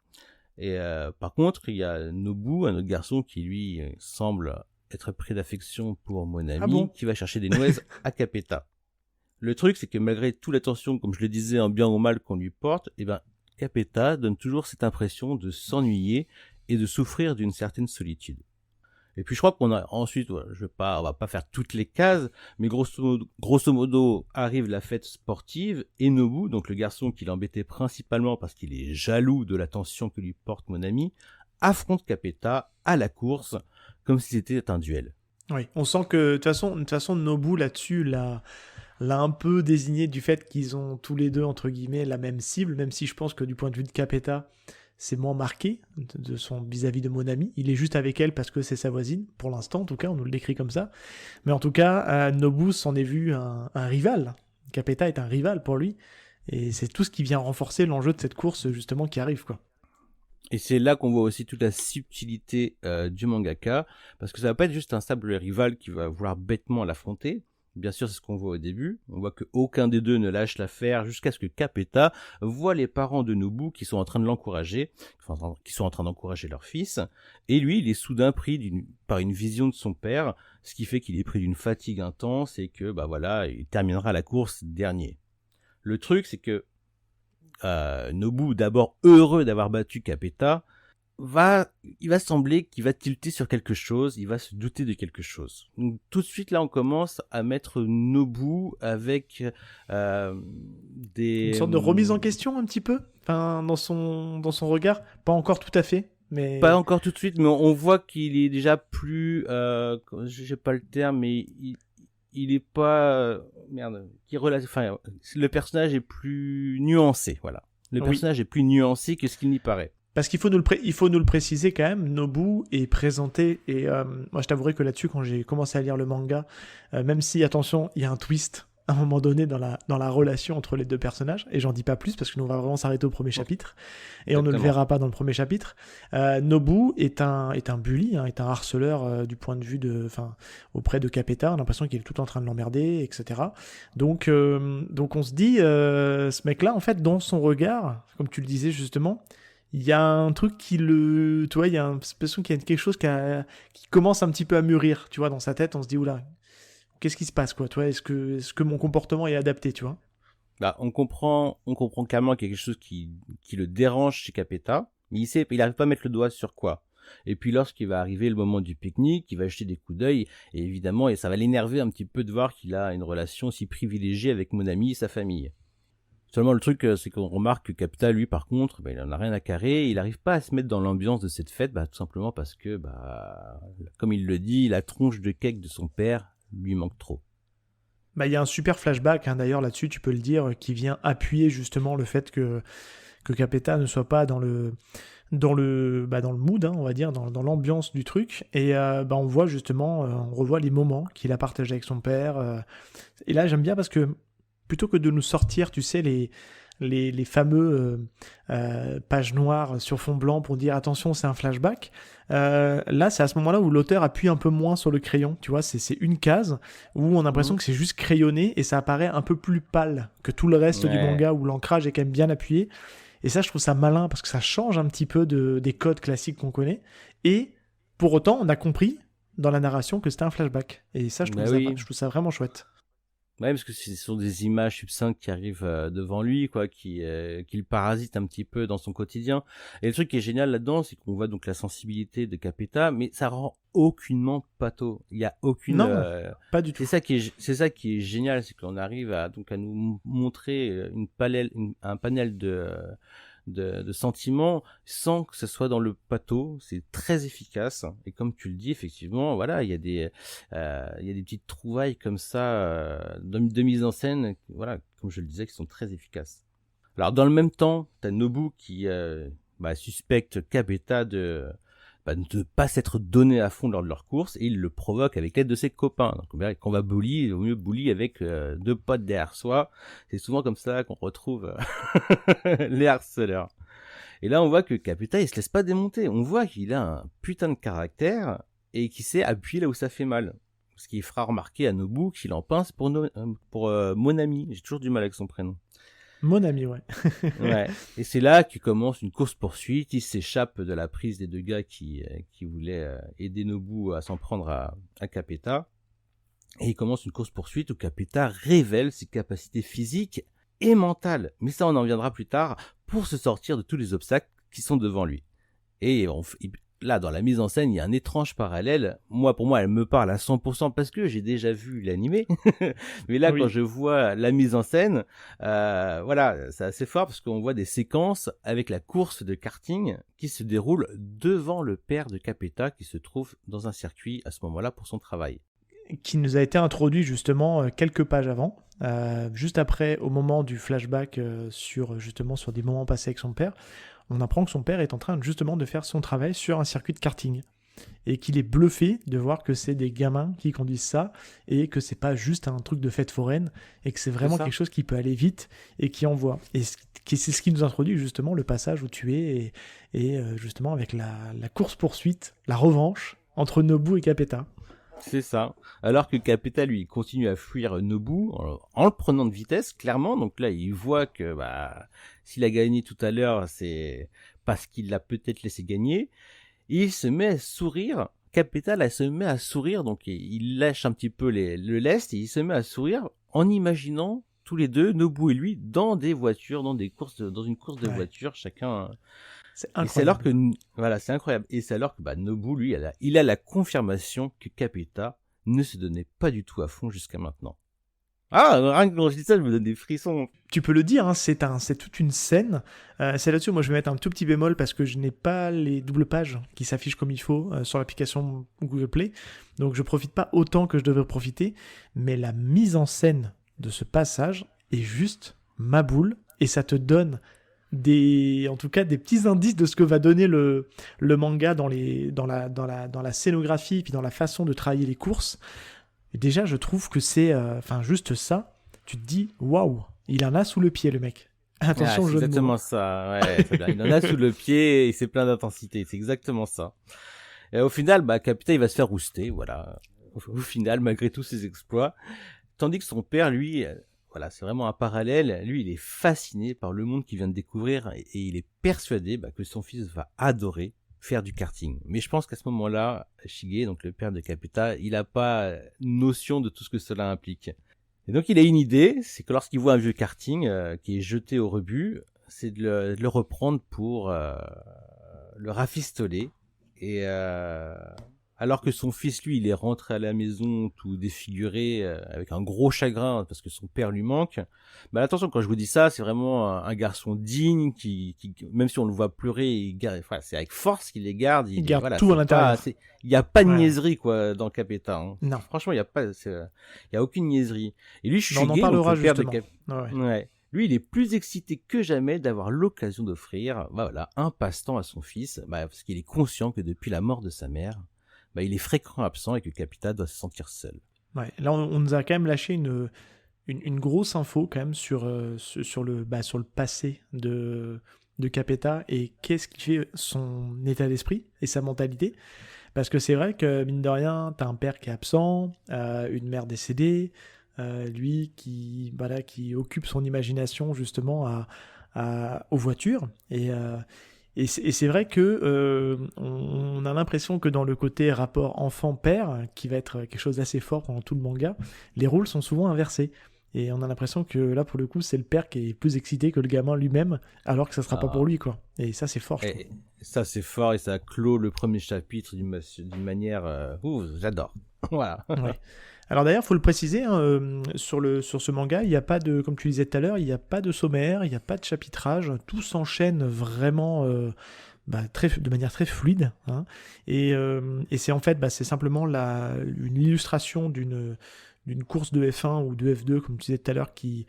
Et par contre, il y a Nobu, un autre garçon qui lui semble être pris d'affection pour mon ami, Ah bon qui va chercher des noises à Capeta. Le truc, c'est que malgré toute l'attention, comme je le disais, en bien ou mal qu'on lui porte, eh ben Capeta donne toujours cette impression de s'ennuyer et de souffrir d'une certaine solitude. Et puis je crois qu'on a ensuite, on va pas faire toutes les cases, mais grosso modo arrive la fête sportive et Nobu, donc le garçon qui l'embêtait principalement parce qu'il est jaloux de l'attention que lui porte mon ami, affronte Capeta à la course comme si c'était un duel. Oui, on sent que de toute façon Nobu là-dessus l'a un peu désigné du fait qu'ils ont tous les deux entre guillemets la même cible, même si je pense que du point de vue de Capeta, c'est moins marqué de son vis-à-vis de mon ami. Il est juste avec elle parce que c'est sa voisine, pour l'instant en tout cas, on nous le décrit comme ça. Mais en tout cas, Nobu s'en est vu un rival. Capeta est un rival pour lui, et c'est tout ce qui vient renforcer l'enjeu de cette course justement qui arrive, quoi. Et c'est là qu'on voit aussi toute la subtilité du mangaka, parce que ça va pas être juste un simple rival qui va vouloir bêtement l'affronter. Bien sûr, c'est ce qu'on voit au début. On voit qu'aucun des deux ne lâche l'affaire jusqu'à ce que Capeta voit les parents de Nobu qui sont en train de l'encourager, qui sont en train d'encourager leur fils. Et lui, il est soudain pris par une vision de son père, ce qui fait qu'il est pris d'une fatigue intense et que, voilà, il terminera la course dernier. Le truc, c'est que Nobu, d'abord heureux d'avoir battu Capeta, il va sembler qu'il va tilter sur quelque chose, il va se douter de quelque chose. Donc, tout de suite, là, on commence à mettre Nobu avec Une sorte de remise en question un petit peu, enfin, dans son regard, pas encore tout à fait, mais... Pas encore tout de suite, mais on voit qu'il est déjà plus... j'ai pas le terme, mais il est pas... le personnage est plus nuancé, voilà. Le personnage est plus nuancé que ce qu'il n'y paraît. Parce qu'il faut nous le préciser quand même, Nobu est présenté, et moi je t'avouerai que là-dessus, quand j'ai commencé à lire le manga, même si, attention, il y a un twist à un moment donné dans la relation entre les deux personnages, et j'en dis pas plus parce que nous on va vraiment s'arrêter au premier chapitre, et on ne le verra pas dans le premier chapitre. Nobu est un bully, est un harceleur du point de vue auprès de Capeta. On a l'impression qu'il est tout en train de l'emmerder, etc. Donc on se dit, ce mec-là, en fait, dans son regard, comme tu le disais justement, il y a un truc tu vois, il y a l'impression qu'il y a quelque chose qui commence un petit peu à mûrir, tu vois, dans sa tête. On se dit, oula, qu'est-ce qui se passe, quoi, tu vois, est-ce que mon comportement est adapté, tu vois? On comprend clairement qu'il y a quelque chose qui le dérange chez Capeta, mais il n'arrive pas à mettre le doigt sur quoi. Et puis lorsqu'il va arriver le moment du pique-nique, il va jeter des coups d'œil, et évidemment, ça va l'énerver un petit peu de voir qu'il a une relation si privilégiée avec mon ami et sa famille. Seulement le truc, c'est qu'on remarque que Capeta, lui, par contre, il en a rien à carrer, il n'arrive pas à se mettre dans l'ambiance de cette fête, tout simplement parce que, comme il le dit, la tronche de cake de son père lui manque trop. Bah, il y a un super flashback, hein, d'ailleurs, là-dessus, tu peux le dire, qui vient appuyer justement le fait que Capeta ne soit pas dans le mood, hein, on va dire, dans l'ambiance du truc. Et bah, on voit justement, on revoit les moments qu'il a partagés avec son père. Et là, j'aime bien parce que plutôt que de nous sortir, tu sais, les fameux pages noires sur fond blanc pour dire attention, c'est un flashback. Là, c'est à ce moment-là où l'auteur appuie un peu moins sur le crayon. Tu vois, c'est une case où on a l'impression que c'est juste crayonné et ça apparaît un peu plus pâle que tout le reste du Ouais. manga où l'ancrage est quand même bien appuyé. Et ça, je trouve ça malin parce que ça change un petit peu des codes classiques qu'on connaît. Et pour autant, on a compris dans la narration que c'était un flashback. Et ça, Bah oui. je trouve ça vraiment chouette. Ouais, parce que ce sont des images succinctes qui arrivent devant lui, quoi, qui le parasitent un petit peu dans son quotidien. Et le truc qui est génial là-dedans, c'est qu'on voit donc la sensibilité de Capeta, mais ça rend aucunement pâteau. Il y a aucune. Non, pas du tout. C'est ça qui est génial, c'est qu'on arrive à nous montrer un panel de sentiments sans que ce soit dans le pâteau. C'est très efficace. Et comme tu le dis, effectivement, voilà, il y a des petites trouvailles comme ça de mise en scène, voilà, comme je le disais, qui sont très efficaces. Alors dans le même temps, t'as Nobu qui suspecte Kabeta de ne pas s'être donné à fond lors de leur course et il le provoque avec l'aide de ses copains. Donc quand on va bully, il vaut mieux bully avec deux potes derrière soi. C'est souvent comme ça qu'on retrouve les harceleurs. Et là on voit que Kabeta il se laisse pas démonter. On voit qu'il a un putain de caractère et qu'il sait appuyer là où ça fait mal. Ce qui fera remarquer à Nobu qu'il en pince pour Monami. J'ai toujours du mal avec son prénom. Mon ami, ouais. Ouais. Et c'est là qu'il commence une course-poursuite. Il s'échappe de la prise des deux gars qui voulaient aider Nobu à s'en prendre à Capeta. Et il commence une course-poursuite où Capeta révèle ses capacités physiques et mentales. Mais ça, on en viendra plus tard pour se sortir de tous les obstacles qui sont devant lui. Et là, dans la mise en scène, il y a un étrange parallèle. Pour moi, elle me parle à 100% parce que j'ai déjà vu l'animé. Mais là, quand Oui. je vois la mise en scène, voilà, c'est assez fort parce qu'on voit des séquences avec la course de karting qui se déroule devant le père de Capeta qui se trouve dans un circuit à ce moment-là pour son travail. Qui nous a été introduit justement quelques pages avant, juste après, au moment du flashback sur des moments passés avec son père. On apprend que son père est en train justement de faire son travail sur un circuit de karting et qu'il est bluffé de voir que c'est des gamins qui conduisent ça et que c'est pas juste un truc de fête foraine et que c'est vraiment quelque chose qui peut aller vite et qui envoie. Et c'est ce qui nous introduit justement le passage où tu es et justement avec la course-poursuite, la revanche entre Nobu et Capeta. C'est ça. Alors que Capeta, lui, continue à fuir Nobu en le prenant de vitesse, clairement. Donc là, il voit que s'il a gagné tout à l'heure, c'est parce qu'il l'a peut-être laissé gagner. Et il se met à sourire. Capeta, là, se met à sourire. Donc il lâche un petit peu le lest et il se met à sourire en imaginant tous les deux, Nobu et lui, dans des voitures, dans une course de voitures, chacun... C'est Et c'est alors incroyable. que, voilà, c'est incroyable. Et c'est alors que Nobu, lui, il a la confirmation que Capeta ne se donnait pas du tout à fond jusqu'à maintenant. Ah, rien que quand je dis ça, je me donne des frissons. Tu peux le dire, hein, c'est toute une scène. C'est là-dessus, moi je vais mettre un tout petit bémol parce que je n'ai pas les doubles pages qui s'affichent comme il faut sur l'application Google Play. Donc je profite pas autant que je devrais profiter. Mais la mise en scène de ce passage est juste ma boule et ça te donne en tout cas des petits indices de ce que va donner le manga dans la scénographie puis dans la façon de travailler les courses. Et déjà, je trouve que c'est, juste ça, tu te dis, waouh, il en a sous le pied, le mec. Attention, C'est jeu de mots. exactement ça. Ouais, c'est bien. Il en a sous le pied et c'est plein d'intensité. C'est exactement ça. Et au final, Capita, il va se faire rouster, voilà. Au final, malgré tous ses exploits. Tandis que son père, lui, voilà, c'est vraiment un parallèle. Lui, il est fasciné par le monde qu'il vient de découvrir et il est persuadé que son fils va adorer faire du karting. Mais je pense qu'à ce moment-là, Shige, donc le père de Capita, il n'a pas notion de tout ce que cela implique. Et donc il a une idée, c'est que lorsqu'il voit un vieux karting qui est jeté au rebut, c'est de le reprendre pour le rafistoler et alors que son fils, lui, il est rentré à la maison tout défiguré, avec un gros chagrin parce que son père lui manque. Bah attention, quand je vous dis ça, c'est vraiment un garçon digne qui, même si on le voit pleurer, il garde, enfin, c'est avec force qu'il les garde. Il garde voilà, tout à l'intérieur. Il y a pas de Ouais. niaiserie quoi dans Capeta. Hein. Non. Franchement, il y a aucune niaiserie. Et lui, Mais on en Shusuke, donc parlera le père de justement. Ouais. Ouais. Lui, il est plus excité que jamais d'avoir l'occasion d'offrir, bah voilà, un passe-temps à son fils, bah, parce qu'il est conscient que depuis la mort de sa mère, bah, il est fréquemment absent et que Capita doit se sentir seul. Ouais. Là, on nous a quand même lâché une grosse info quand même sur le passé de Capeta et qu'est-ce qui fait son état d'esprit et sa mentalité. Parce que c'est vrai que, mine de rien, t'as un père qui est absent, une mère décédée, lui qui occupe son imagination justement aux voitures. Et c'est vrai que on a l'impression que dans le côté rapport enfant-père, qui va être quelque chose d'assez fort pendant tout le manga, les rôles sont souvent inversés. Et on a l'impression que là, pour le coup, c'est le père qui est plus excité que le gamin lui-même, alors que ça sera pas pour lui, quoi. Et ça, c'est fort, je trouve. Et ça, c'est fort et ça clôt le premier chapitre d'une manière... j'adore. Voilà. Ouais. Alors d'ailleurs, faut le préciser, hein, sur ce manga, il n'y a pas de, comme tu disais tout à l'heure, il n'y a pas de sommaire, il n'y a pas de chapitrage, tout s'enchaîne vraiment de manière très fluide. Hein. Et c'est en fait, c'est simplement une illustration d'une course de F1 ou de F2, comme tu disais tout à l'heure, qui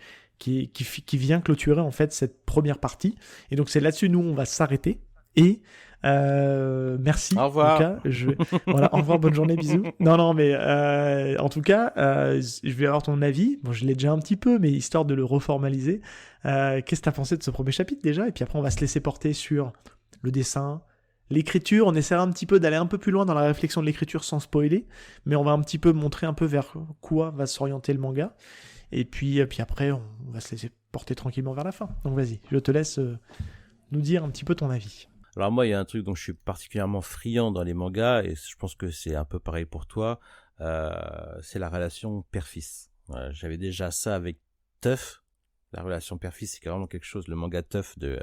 vient clôturer en fait cette première partie. Et donc c'est là-dessus, nous, on va s'arrêter. Et merci. Au revoir. Lucas. Voilà, au revoir, bonne journée, bisous. Non, mais en tout cas, je vais avoir ton avis. Bon, je l'ai déjà un petit peu, mais histoire de le reformaliser. Qu'est-ce que tu as pensé de ce premier chapitre déjà? Et puis après, on va se laisser porter sur le dessin, l'écriture. On essaiera un petit peu d'aller un peu plus loin dans la réflexion de l'écriture sans spoiler, mais on va un petit peu montrer un peu vers quoi va s'orienter le manga. Et puis après, on va se laisser porter tranquillement vers la fin. Donc vas-y, je te laisse nous dire un petit peu ton avis. Alors moi, il y a un truc dont je suis particulièrement friand dans les mangas, et je pense que c'est un peu pareil pour toi, c'est la relation père-fils. J'avais déjà ça avec Teuf. La relation père-fils, c'est vraiment quelque chose, le manga Teuf de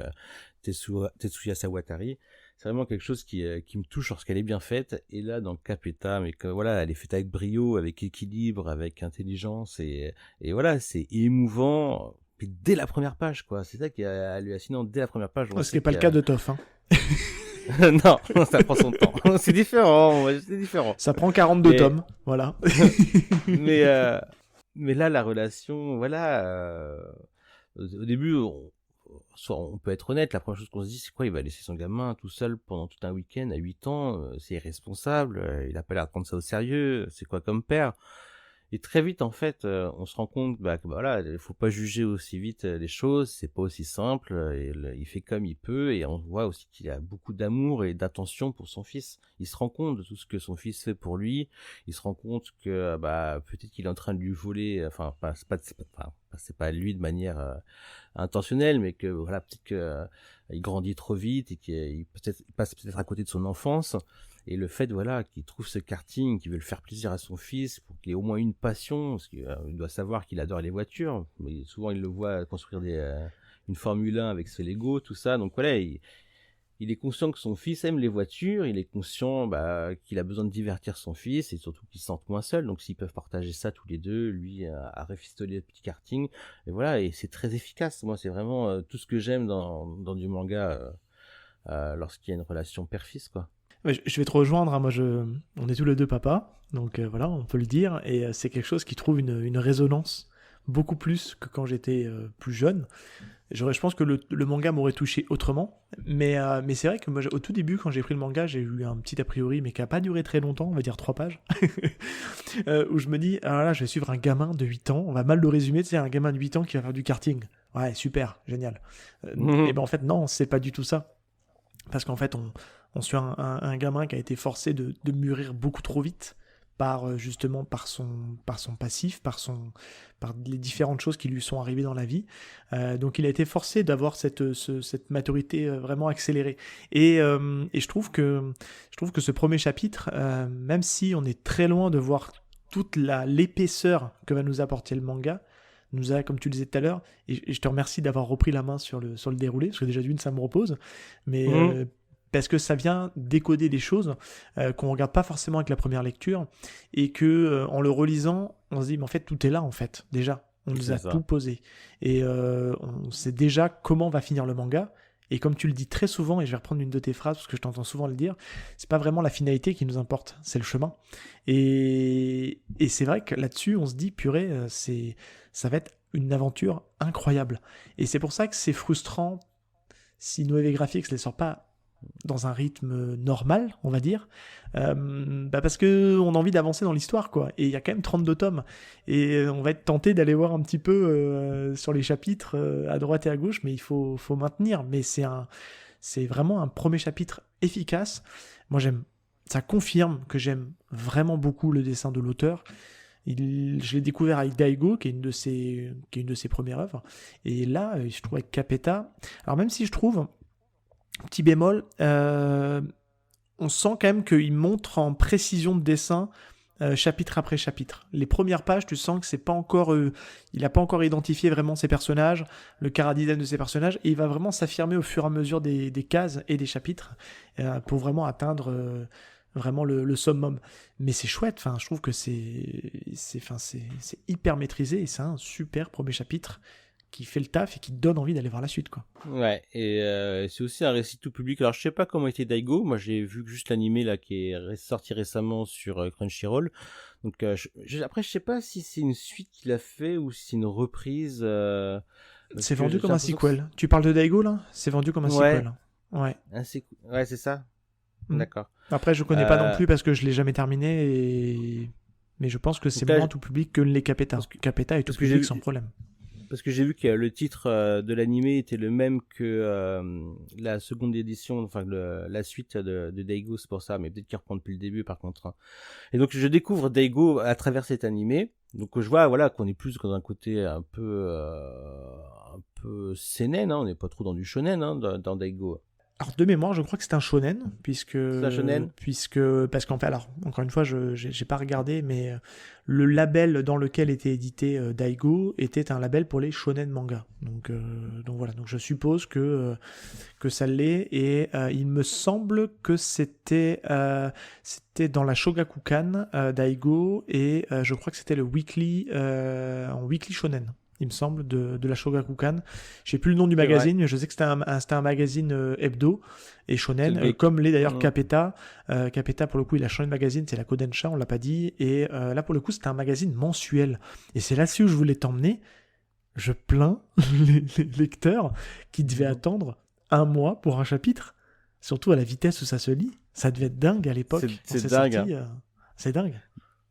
Tetsuya Sawatari, c'est vraiment quelque chose qui me touche lorsqu'elle est bien faite. Et là, dans Capeta, mais que voilà, elle est faite avec brio, avec équilibre, avec intelligence, et voilà, c'est émouvant. Puis dès la première page, quoi. C'est ça qui est hallucinant, dès la première page. Ce qui n'est pas le cas de Toff, hein. Non, ça prend son temps. C'est différent. Ça prend 42 tomes, voilà. mais là, la relation, voilà. Au début, on peut être honnête, la première chose qu'on se dit, c'est quoi? Il va laisser son gamin tout seul pendant tout un week-end à 8 ans, c'est irresponsable, il a pas l'air de prendre ça au sérieux, c'est quoi comme père? Et très vite, en fait, on se rend compte que voilà, il faut pas juger aussi vite les choses, c'est pas aussi simple, il fait comme il peut, et on voit aussi qu'il a beaucoup d'amour et d'attention pour son fils. Il se rend compte de tout ce que son fils fait pour lui, il se rend compte que peut-être qu'il est en train de lui voler, enfin, c'est pas lui de manière intentionnelle, mais que voilà, peut-être que il grandit trop vite et qu'il passe peut-être à côté de son enfance. Et le fait, voilà, qu'il trouve ce karting, qu'il veut le faire plaisir à son fils, pour qu'il ait au moins une passion, parce qu'il doit savoir qu'il adore les voitures, mais souvent il le voit construire une Formule 1 avec ses Lego, tout ça. Donc voilà, il est conscient que son fils aime les voitures, il est conscient qu'il a besoin de divertir son fils, et surtout qu'il se sente moins seul. Donc s'ils peuvent partager ça tous les deux, lui à rafistoler le petit karting, et voilà, et c'est très efficace. Moi, c'est vraiment tout ce que j'aime dans du manga lorsqu'il y a une relation père-fils, quoi. Ouais, je vais te rejoindre, hein. Moi, on est tous les deux papas, donc voilà, on peut le dire, et c'est quelque chose qui trouve une résonance beaucoup plus que quand j'étais plus jeune. Je pense que le manga m'aurait touché autrement, mais c'est vrai que moi, au tout début, quand j'ai pris le manga, j'ai eu un petit a priori, mais qui n'a pas duré très longtemps, on va dire 3 pages, où je me dis, alors là, je vais suivre un gamin de 8 ans, on va mal le résumer, c'est un gamin de 8 ans qui va faire du karting. Ouais, super, génial. Et ben en fait, non, c'est pas du tout ça. Parce qu'en fait, on suit un gamin qui a été forcé de mûrir beaucoup trop vite justement par son passif, par les différentes choses qui lui sont arrivées dans la vie. Donc il a été forcé d'avoir cette maturité vraiment accélérée. Et je trouve que ce premier chapitre, même si on est très loin de voir toute l'épaisseur que va nous apporter le manga, nous a, comme tu le disais tout à l'heure, et je te remercie d'avoir repris la main sur le déroulé, parce que déjà d'une, ça me repose, mais parce que ça vient décoder des choses qu'on regarde pas forcément avec la première lecture, et que en le relisant, on se dit mais en fait tout est là en fait déjà. On nous C'est a ça. tout posé et on sait déjà comment va finir le manga. Et comme tu le dis très souvent, et je vais reprendre une de tes phrases parce que je t'entends souvent le dire, c'est pas vraiment la finalité qui nous importe, c'est le chemin. Et c'est vrai que là-dessus, on se dit purée, ça va être une aventure incroyable. Et c'est pour ça que c'est frustrant si Noévé Graphics ne les sort pas dans un rythme normal, on va dire, parce que on a envie d'avancer dans l'histoire, quoi. Et il y a quand même 32 tomes, et on va être tenté d'aller voir un petit peu sur les chapitres à droite et à gauche, mais il faut maintenir. Mais c'est vraiment un premier chapitre efficace. Moi, ça confirme que j'aime vraiment beaucoup le dessin de l'auteur. Je l'ai découvert avec Daigo, qui est une de ses premières œuvres. Et là, je trouve avec Capeta. Alors même si je trouve, petit bémol, on sent quand même qu'il montre en précision de dessin chapitre après chapitre. Les premières pages, tu sens que c'est pas encore, il n'a pas encore identifié vraiment ses personnages, le chara-design de ses personnages, et il va vraiment s'affirmer au fur et à mesure des cases et des chapitres pour vraiment atteindre vraiment le summum. Mais c'est chouette, enfin, je trouve que c'est hyper maîtrisé, et c'est un super premier chapitre qui fait le taf et qui donne envie d'aller voir la suite, quoi. Ouais, et c'est aussi un récit tout public. Alors je sais pas comment était Daigo, moi j'ai vu juste l'animé là qui est sorti récemment sur Crunchyroll. Donc après je sais pas si c'est une suite qu'il a fait ou si c'est une reprise. C'est vendu comme un sequel. Tu parles de Daigo là? C'est vendu comme un Ouais. sequel. Ouais. Ouais, c'est ça. D'accord. Après, je connais pas non plus parce que je l'ai jamais terminé, mais je pense que c'est là, moins tout public que les Capeta. Capeta est tout public sans problème. Parce que j'ai vu que le titre de l'animé était le même que la seconde édition, enfin la suite de Daigo, c'est pour ça, mais peut-être qu'il reprend depuis le début par contre. Hein. Et donc je découvre Daigo à travers cet animé, donc je vois voilà qu'on est plus dans un côté un peu seinen, hein, on n'est pas trop dans du shonen hein, dans Daigo. Alors de mémoire, je crois que c'est un shonen, puisque parce qu'en fait, alors encore une fois, j'ai pas regardé, mais le label dans lequel était édité Daigo était un label pour les shonen manga. Donc voilà, donc je suppose que ça l'est, et il me semble que c'était dans la Shogakukan Daigo, et je crois que c'était le weekly en weekly shonen. Il me semble, de la Shogakukan. Je sais plus le nom du magazine, mais je sais que c'était un magazine hebdo et shonen, comme l'est d'ailleurs Capeta. Capeta, pour le coup, il a changé de magazine, c'est la Kodensha, on l'a pas dit. Et là, pour le coup, c'était un magazine mensuel. Et c'est là-dessus où je voulais t'emmener. Je plains les lecteurs qui devaient attendre un mois pour un chapitre. Surtout à la vitesse où ça se lit. Ça devait être dingue à l'époque. C'est dingue. Sorti, c'est dingue.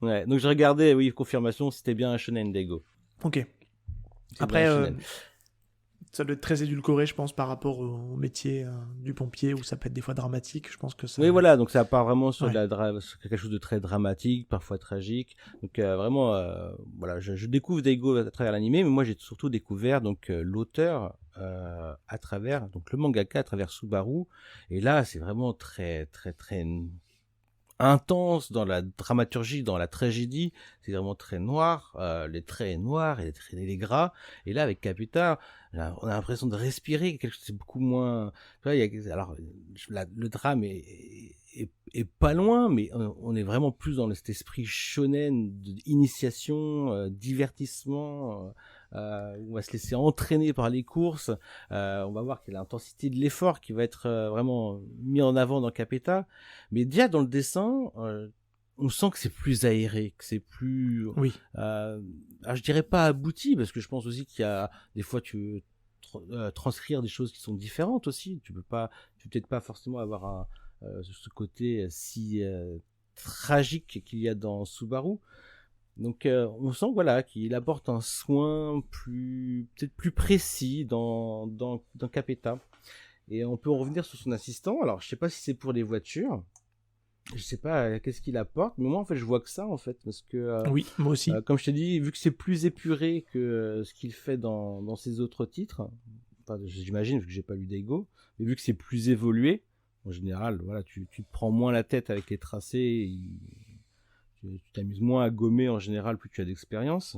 Ouais, donc je regardais, oui, confirmation, c'était bien un shonen Daigo. Ok. Après, ça doit être très édulcoré, je pense, par rapport au métier du pompier, où ça peut être des fois dramatique. Je pense que ça... Oui, voilà, donc ça part vraiment sur, sur quelque chose de très dramatique, parfois tragique. Donc vraiment, voilà, je découvre Daigo à travers l'animé, mais moi j'ai surtout découvert donc l'auteur à travers donc le mangaka à travers Subaru. Et là, c'est vraiment très très très intense dans la dramaturgie, dans la tragédie, c'est vraiment très noir, les traits noirs et les traits les gras. Et là, avec Capeta, on a l'impression de respirer quelque chose, c'est beaucoup moins. Tu vois, alors, le drame est pas loin, mais on est vraiment plus dans cet esprit shonen, d'initiation, divertissement. On va se laisser entraîner par les courses. On va voir qu'il y a l'intensité de l'effort qui va être vraiment mis en avant dans Capeta. Mais déjà dans le dessin, on sent que c'est plus aéré, que c'est plus... Oui. Alors je dirais pas abouti, parce que je pense aussi qu'il y a des fois tu veux transcrire des choses qui sont différentes aussi. Tu peux peut-être pas forcément avoir ce côté si tragique qu'il y a dans Subaru. Donc on sent voilà qu'il apporte un soin peut-être plus précis dans Capeta. Et on peut revenir sur son assistant. Alors je sais pas si c'est pour les voitures. Je sais pas qu'est-ce qu'il apporte, mais moi en fait je vois que ça en fait parce que oui, moi aussi. Comme je t'ai dit, vu que c'est plus épuré que ce qu'il fait dans ses autres titres, enfin j'imagine vu que j'ai pas lu Daigo, mais vu que c'est plus évolué, en général, voilà, tu te prends moins la tête avec les tracés. Tu t'amuses moins à gommer en général plus tu as d'expérience.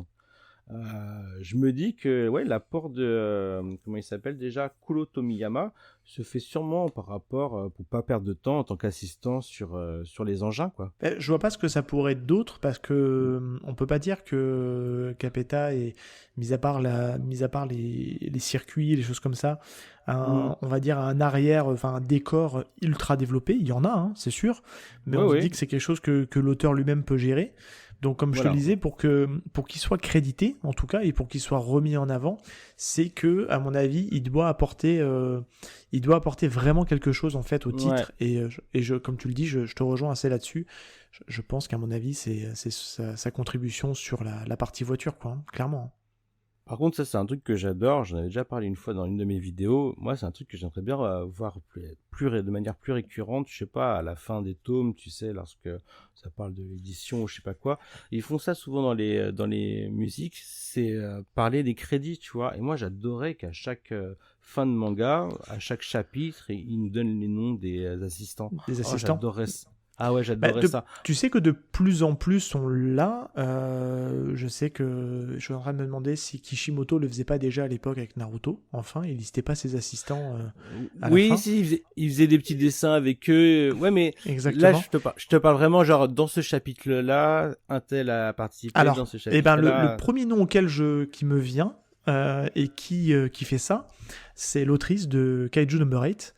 je me dis que ouais, l'apport de comment il s'appelle déjà, Kuro Tomiyama, se fait sûrement par rapport pour pas perdre de temps en tant qu'assistant sur les engins, quoi. Je vois pas ce que ça pourrait être d'autre parce que on peut pas dire que Capeta est, mis à part les circuits, les choses comme ça, Mm. on va dire un arrière, enfin un décor ultra développé. Il y en a, hein, c'est sûr, mais Ouais, on se ouais, dit que c'est quelque chose que l'auteur lui-même peut gérer. Donc, comme je te le voilà. disais, pour qu'il soit crédité, en tout cas, et pour qu'il soit remis en avant, c'est que, à mon avis, il doit apporter vraiment quelque chose en fait au Ouais. titre. Comme tu le dis, je te rejoins assez là-dessus. Je pense qu'à mon avis, c'est sa contribution sur la partie voiture, quoi, hein, clairement. Par contre, ça, c'est un truc que j'adore. J'en avais déjà parlé une fois dans une de mes vidéos. Moi, c'est un truc que j'aimerais bien voir de manière plus récurrente. Je sais pas, à la fin des tomes, tu sais, lorsque ça parle de l'édition ou je sais pas quoi. Ils font ça souvent dans les musiques. C'est parler des crédits, tu vois. Et moi, j'adorais qu'à chaque fin de manga, à chaque chapitre, ils nous donnent les noms des assistants. Des Oh, assistants. j'adorais ça. Ah ouais, Bah, j'adorais ça. tu sais que de plus en plus sont là. Je sais que je suis en train de me demander si Kishimoto le faisait pas déjà à l'époque avec Naruto. Enfin, il listait pas ses assistants à la Oui, fin. si, il faisait des petits dessins avec eux. Ouais, mais là, Exactement. je te parle vraiment, genre, dans ce chapitre-là, un tel a participé, dans Alors, ce eh ben, le chapitre-là. premier nom qui me vient et qui fait ça, c'est l'autrice de Kaiju Number 8,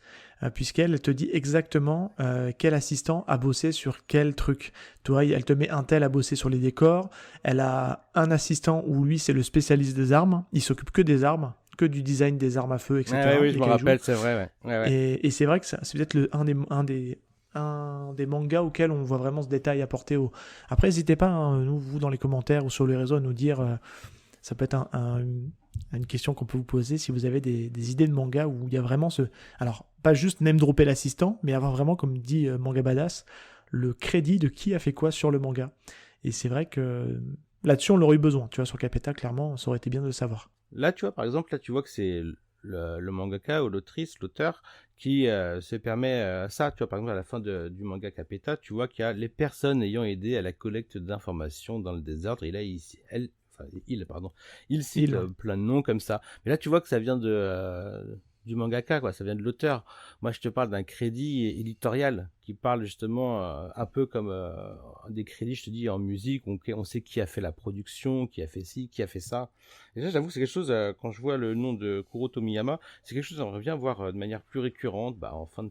puisqu'elle te dit exactement quel assistant a bossé sur quel truc. Toi, elle te met un tel à bosser sur les décors, elle a un assistant où lui, c'est le spécialiste des armes, il s'occupe que des armes, que du design des armes à feu, Ah ouais, etc., oui, je les me kaiju. rappelle, c'est vrai, ouais. Ouais, ouais. Et c'est vrai que c'est peut-être un des mangas auxquels on voit vraiment ce détail apporté au. Après, n'hésitez pas, hein, vous, dans les commentaires ou sur les réseaux, à nous dire. Ça peut être une question qu'on peut vous poser si vous avez des idées de manga où il y a vraiment ce. Alors, pas juste name dropper l'assistant, mais avoir vraiment, comme dit Manga Badass, le crédit de qui a fait quoi sur le manga. Et c'est vrai que là-dessus, on l'aurait eu besoin. Tu vois, sur Capeta, clairement, ça aurait été bien de le savoir. Là, tu vois, par exemple, là, tu vois que c'est le mangaka ou l'autrice, l'auteur, qui se permet ça. Tu vois, par exemple, à la fin du manga Capeta, tu vois qu'il y a les personnes ayant aidé à la collecte d'informations dans le désordre. Et là, pardon, il cite Il, ouais. plein de noms comme ça. Mais là, tu vois que ça vient du mangaka, quoi. Ça vient de l'auteur. Moi, je te parle d'un crédit éditorial qui parle justement un peu comme des crédits, je te dis, en musique. On sait qui a fait la production, qui a fait ci, qui a fait ça. Et ça, j'avoue que c'est quelque chose, quand je vois le nom de Kuro Tomiyama, c'est quelque chose qu'on revient voir de manière plus récurrente, bah, en fin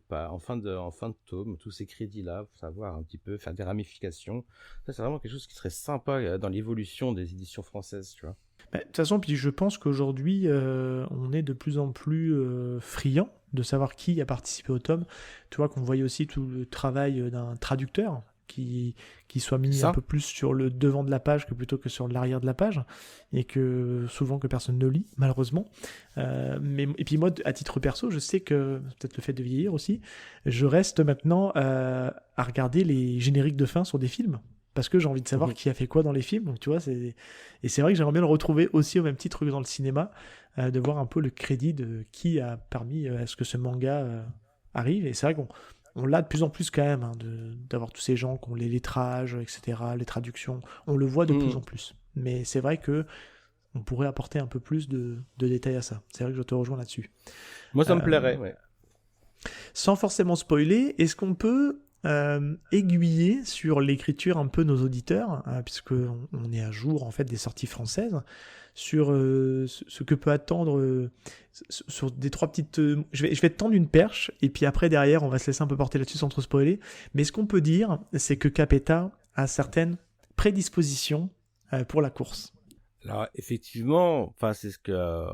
de tome, tous ces crédits-là, pour savoir un petit peu, faire des ramifications. Ça, c'est vraiment quelque chose qui serait sympa dans l'évolution des éditions françaises, tu vois. Bah, de toute façon, puis je pense qu'aujourd'hui, on est de plus en plus friand de savoir qui a participé au tome. Tu vois qu'on voyait aussi tout le travail d'un traducteur qui soit C'est mis un ça? peu plus sur le devant de la page que plutôt que sur l'arrière de la page, et que souvent que personne ne lit, malheureusement. Et puis moi, à titre perso, je sais que, peut-être le fait de vieillir aussi, je reste maintenant à regarder les génériques de fin sur des films parce que j'ai envie de savoir Mhm. qui a fait quoi dans les films. Donc tu vois, et c'est vrai que j'aimerais bien le retrouver aussi au même titre que dans le cinéma, de voir un peu le crédit de qui a permis à ce que ce manga arrive. Et c'est vrai qu'on on l'a de plus en plus quand même, hein, d'avoir tous ces gens qui ont les lettrages, etc., les traductions. On le voit de plus en Mhm. plus. Mais c'est vrai que on pourrait apporter un peu plus de détails à ça. C'est vrai que je te rejoins là-dessus. Moi, ça me Euh, plairait, ouais. Sans forcément spoiler, est-ce qu'on peut aiguiller sur l'écriture un peu nos auditeurs, puisque on est à jour en fait des sorties françaises, sur ce que peut attendre sur des trois petites. Je vais te tendre une perche et puis après derrière on va se laisser un peu porter là-dessus sans trop spoiler. Mais ce qu'on peut dire, c'est que Capeta a certaines prédispositions pour la course. Alors, effectivement, enfin, est-ce que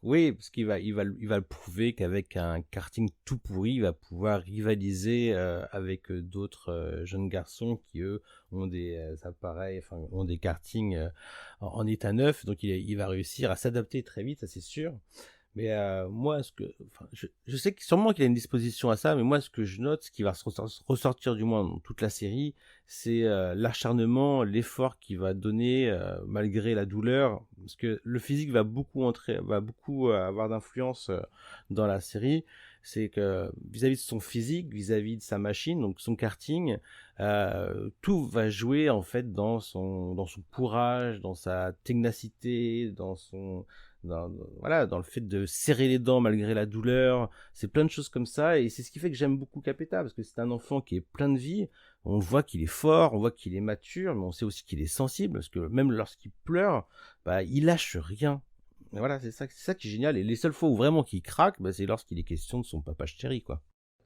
oui, parce il va le prouver qu'avec un karting tout pourri, il va pouvoir rivaliser avec d'autres jeunes garçons qui eux ont des appareils, enfin ont des kartings en état neuf, donc il va réussir à s'adapter très vite, ça c'est sûr. Mais moi, je sais que sûrement qu'il a une disposition à ça, mais moi, ce que je note, ce qui va ressortir du moins dans toute la série, c'est l'acharnement, l'effort qu'il va donner malgré la douleur, parce que le physique va beaucoup avoir d'influence dans la série, c'est que vis-à-vis de son physique, vis-à-vis de sa machine, donc son karting, tout va jouer en fait dans son courage, dans sa ténacité, voilà, dans le fait de serrer les dents malgré la douleur. C'est plein de choses comme ça, et c'est ce qui fait que j'aime beaucoup Capeta, parce que c'est un enfant qui est plein de vie. On voit qu'il est fort, on voit qu'il est mature, mais on sait aussi qu'il est sensible, parce que même lorsqu'il pleure, bah, il lâche rien. Et voilà, c'est ça qui est génial. Et les seules fois où vraiment qu'il craque, bah, c'est lorsqu'il est question de son papa chéri, quoi.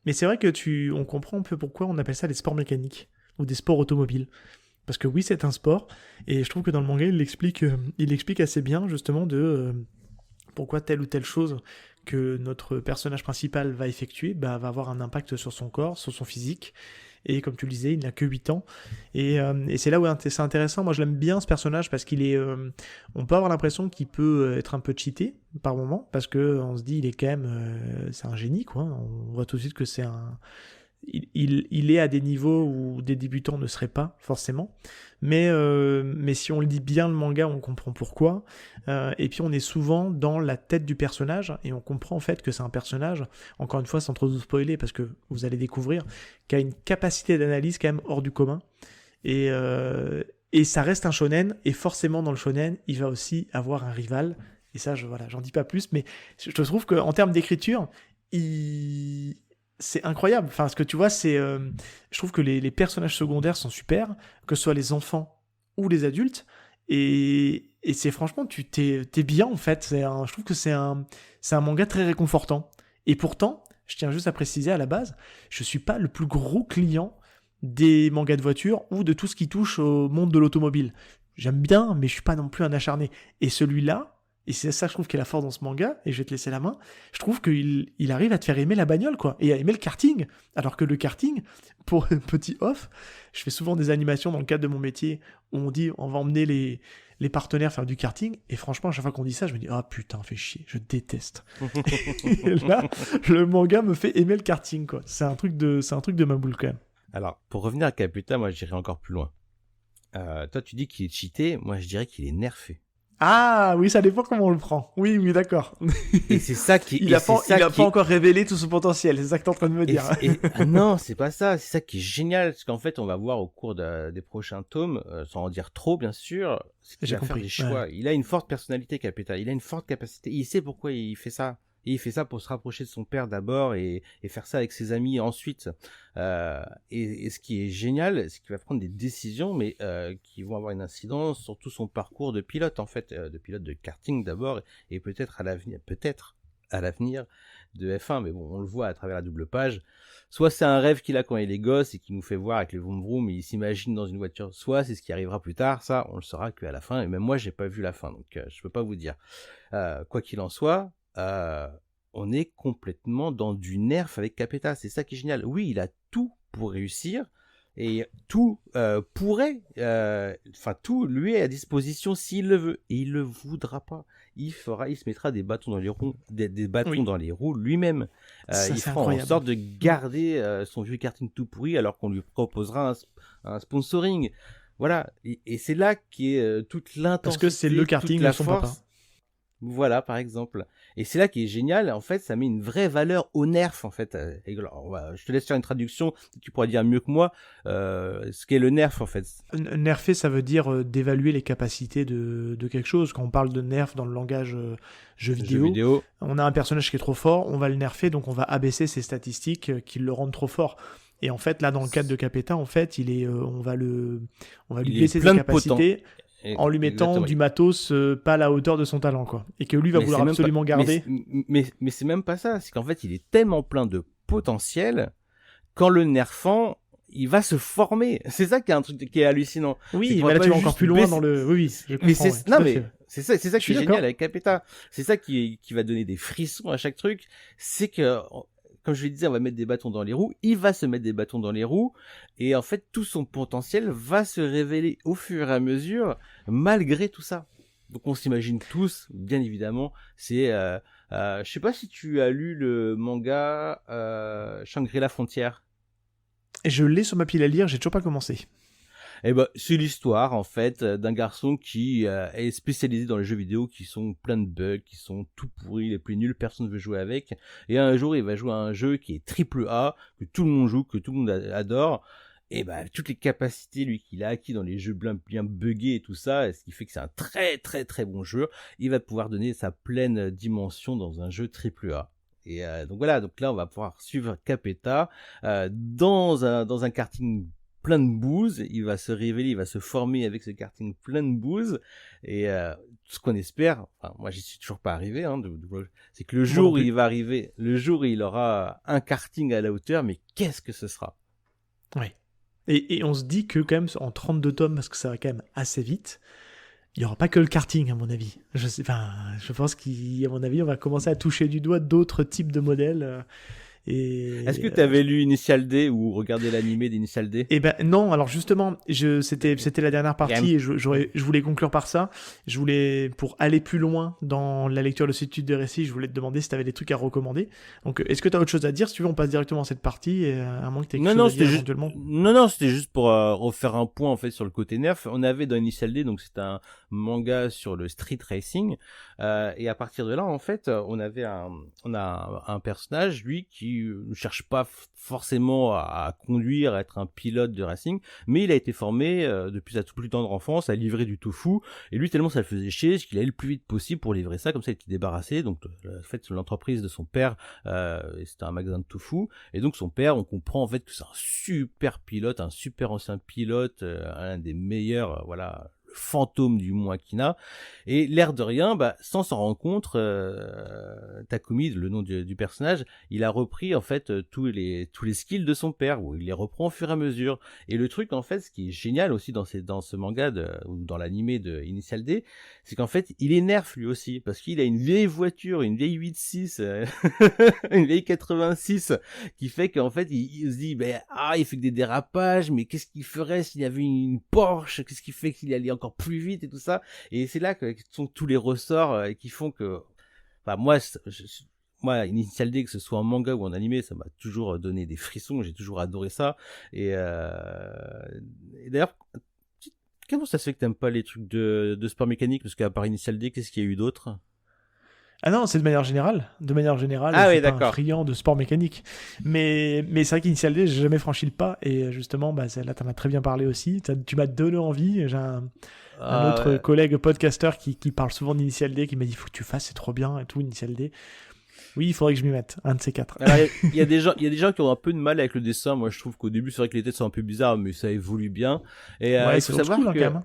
Mais c'est vrai que on comprend un peu pourquoi on appelle ça des sports mécaniques ou des sports automobiles. Parce que oui, c'est un sport, et je trouve que dans le manga, il explique assez bien justement pourquoi telle ou telle chose que notre personnage principal va effectuer va avoir un impact sur son corps, sur son physique. Et comme tu le disais, il n'a que 8 ans. Et c'est là où c'est intéressant. Moi, je l'aime bien, ce personnage, parce qu'il est... on peut avoir l'impression qu'il peut être un peu cheaté par moment, parce qu'on se dit, il est quand même... c'est un génie, quoi. On voit tout de suite que c'est un... Il est à des niveaux où des débutants ne seraient pas, forcément. Mais si on lit bien le manga, on comprend pourquoi. Et puis on est souvent dans la tête du personnage, et on comprend en fait que c'est un personnage, encore une fois sans trop vous spoiler, parce que vous allez découvrir, qui a une capacité d'analyse quand même hors du commun. Et ça reste un shonen, et forcément dans le shonen, il va aussi avoir un rival. Et ça, voilà, j'en dis pas plus, mais je trouve qu'en termes d'écriture, c'est incroyable. Enfin, ce que tu vois, je trouve que les personnages secondaires sont super, que ce soit les enfants ou les adultes. Et c'est franchement, t'es bien en fait. Je trouve que c'est un manga très réconfortant. Et pourtant, je tiens juste à préciser à la base, je suis pas le plus gros client des mangas de voiture ou de tout ce qui touche au monde de l'automobile. J'aime bien, mais je suis pas non plus un acharné. Et celui-là, et c'est ça, je trouve, qui est la force dans ce manga, et je vais te laisser la main, je trouve qu'il arrive à te faire aimer la bagnole, quoi, et à aimer le karting. Alors que le karting, pour un petit off, je fais souvent des animations dans le cadre de mon métier, où on dit, on va emmener les partenaires faire du karting, et franchement, à chaque fois qu'on dit ça, je me dis, ah putain, fais chier, je déteste. Et là, le manga me fait aimer le karting, quoi. C'est un truc de ma boule, quand même. Alors, pour revenir à Caputa, moi, j'irais encore plus loin. Toi, tu dis qu'il est cheaté, moi, je dirais qu'il est nerfé. Ah oui, ça dépend comment on le prend. Oui, d'accord. Et c'est ça qui... Il a pas encore révélé tout son potentiel, c'est ça que t'es en train de me dire. Non, c'est pas ça. C'est ça qui est génial, parce qu'en fait, on va voir au cours des prochains tomes, sans en dire trop, bien sûr, c'est qu'il va faire des choix. Ouais. Il a une forte personnalité, Capeta. Il a une forte capacité. Il sait pourquoi il fait ça. Et il fait ça pour se rapprocher de son père d'abord et faire ça avec ses amis ensuite. Et ce qui est génial, c'est qu'il va prendre des décisions, mais qui vont avoir une incidence sur tout son parcours de pilote, en fait, de pilote de karting d'abord, et peut-être à l'avenir de F1. Mais bon, on le voit à travers la double page. Soit c'est un rêve qu'il a quand il est gosse et qu'il nous fait voir avec le vroom vroom, et il s'imagine dans une voiture. Soit c'est ce qui arrivera plus tard. Ça, on le saura qu'à la fin. Et même moi, j'ai pas vu la fin, donc je peux pas vous dire. Quoi qu'il en soit. On est complètement dans du nerf avec Capeta, c'est ça qui est génial. Oui, il a tout pour réussir et tout tout lui est à disposition s'il le veut, et il le voudra pas. Il se mettra des bâtons dans les roues, des bâtons dans les roues lui-même. Il fera en sorte de garder son vieux karting tout pourri alors qu'on lui proposera un sponsoring. Voilà, et c'est là qui est toute l'intensité, parce que c'est le karting de son papa. Voilà, par exemple. Et c'est là qui est génial, en fait, ça met une vraie valeur au nerf, en fait. Et alors, je te laisse faire une traduction, tu pourras dire mieux que moi ce qu'est le nerf, en fait. Nerfer, ça veut dire d'évaluer les capacités de quelque chose. Quand on parle de nerf dans le langage jeu vidéo, on a un personnage qui est trop fort, on va le nerfer, donc on va abaisser ses statistiques qui le rendent trop fort. Et en fait, là, dans le cadre de Capeta, en fait, on va lui baisser ses capacités. En lui mettant du matos pas à la hauteur de son talent, quoi. Et que lui va vouloir absolument garder. Mais c'est même pas ça. C'est qu'en fait, il est tellement plein de potentiel qu'en le nerfant, il va se former. C'est ça qui est un truc qui est hallucinant. Oui, mais là tu vas encore plus loin dans le... Oui, je comprends. C'est ça qui est génial avec Capeta. C'est ça qui va donner des frissons à chaque truc. C'est que... Comme je le disais, on va mettre des bâtons dans les roues. Il va se mettre des bâtons dans les roues. Et en fait, tout son potentiel va se révéler au fur et à mesure, malgré tout ça. Donc, on s'imagine tous, bien évidemment. C'est, je sais pas si tu as lu le manga Shangri-La Frontière. Et je l'ai sur ma pile à lire, j'ai toujours pas commencé. Et ben c'est l'histoire en fait d'un garçon qui est spécialisé dans les jeux vidéo qui sont plein de bugs, qui sont tout pourris, les plus nuls, personne ne veut jouer avec. Et un jour il va jouer à un jeu qui est triple A, que tout le monde joue, que tout le monde adore. Et ben toutes les capacités lui qu'il a acquis dans les jeux bien buggés et tout ça, ce qui fait que c'est un très très très bon jeu, il va pouvoir donner sa pleine dimension dans un jeu triple A. Et donc voilà, donc là on va pouvoir suivre Capeta dans un karting plein de bouse. Il va se révéler, il va se former avec ce karting plein de bouse. Et ce qu'on espère, enfin, moi j'y suis toujours pas arrivé, hein, c'est que le jour où il va arriver, le jour où il aura un karting à la hauteur, mais qu'est-ce que ce sera? Ouais. Et on se dit que quand même en 32 tomes, parce que ça va quand même assez vite, il n'y aura pas que le karting à mon avis. Je pense qu'à mon avis on va commencer à toucher du doigt d'autres types de modèles. Est-ce que tu avais lu Initial D ou regardé l'animé d'Initial D? Eh ben non, alors justement, c'était la dernière partie et je voulais conclure par ça. Pour aller plus loin dans la lecture de ce type de récit, je voulais te demander si tu avais des trucs à recommander. Donc, est-ce que tu as autre chose à dire? Si tu veux, on passe directement à cette partie, et à moins que tu aies quelque chose à dire éventuellement. Non, c'était juste pour refaire un point en fait sur le côté nerf. On avait dans Initial D, donc c'est un manga sur le street racing, et à partir de là, en fait, on a un personnage, lui, qui ne cherche pas forcément à conduire, à être un pilote de racing, mais il a été formé depuis sa toute plus tendre enfance à livrer du tofu, et lui tellement ça le faisait chier qu'il allait le plus vite possible pour livrer ça, comme ça il était débarrassé. Donc en fait l'entreprise de son père, c'était un magasin de tofu, et donc son père, on comprend en fait que c'est un super pilote, un super ancien pilote, un des meilleurs, voilà, fantôme du Mont Akina. Et l'air de rien, sans s'en rendre compte, Takumi, le nom du personnage, il a repris en fait tous les skills de son père, ou il les reprend au fur et à mesure. Et le truc en fait, ce qui est génial aussi dans ce manga ou dans l'animé de Initial D, c'est qu'en fait il énerve lui aussi, parce qu'il a une vieille voiture, une vieille 8.6, une vieille 86, qui fait qu'en fait il se dit il fait que des dérapages, mais qu'est-ce qu'il ferait s'il y avait une Porsche, qu'est-ce qui fait qu'il allait encore plus vite et tout ça. Et c'est là que sont tous les ressorts qui font que moi Initial D, que ce soit en manga ou en animé, ça m'a toujours donné des frissons, j'ai toujours adoré ça. Et d'ailleurs, comment ça se fait que t'aimes pas les trucs de sport mécanique? Parce qu'à part Initial D, qu'est-ce qu'il y a eu d'autre? Ah non, c'est de manière générale. De manière générale, je suis pas un friand de sport mécanique. Mais c'est vrai qu'Initial D, j'ai jamais franchi le pas. Et justement, là, t'en as très bien parlé aussi. Tu m'as donné envie. J'ai un autre collègue podcasteur qui parle souvent d'Initial D, qui m'a dit, faut que tu fasses, c'est trop bien et tout, Initial D. Oui, il faudrait que je m'y mette, un de ces quatre. Il y a des gens qui ont un peu de mal avec le dessin. Moi, je trouve qu'au début, c'est vrai que les têtes sont un peu bizarres, mais ça évolue bien. Et il faut savoir que... quand même.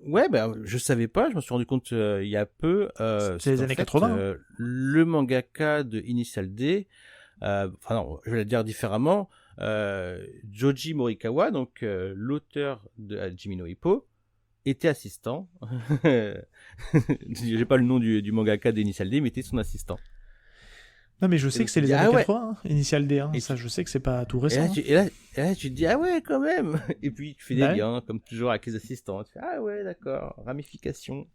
Ouais, je savais pas, je m'en suis rendu compte il y a peu. C'est les années 80. Le mangaka de Initial D, non, je vais le dire différemment, Joji Morikawa, donc l'auteur de Hajime no Ippo, était assistant. J'ai pas le nom du mangaka d'Initial D, mais était son assistant. Non, mais je sais que c'est les années 80, Initial D. Et ça, je sais que c'est pas tout récent. Et là, tu te dis, ah ouais, quand même. Et puis, tu fais des liens, comme toujours avec les assistants. Tu fais, ah ouais, d'accord, ramification.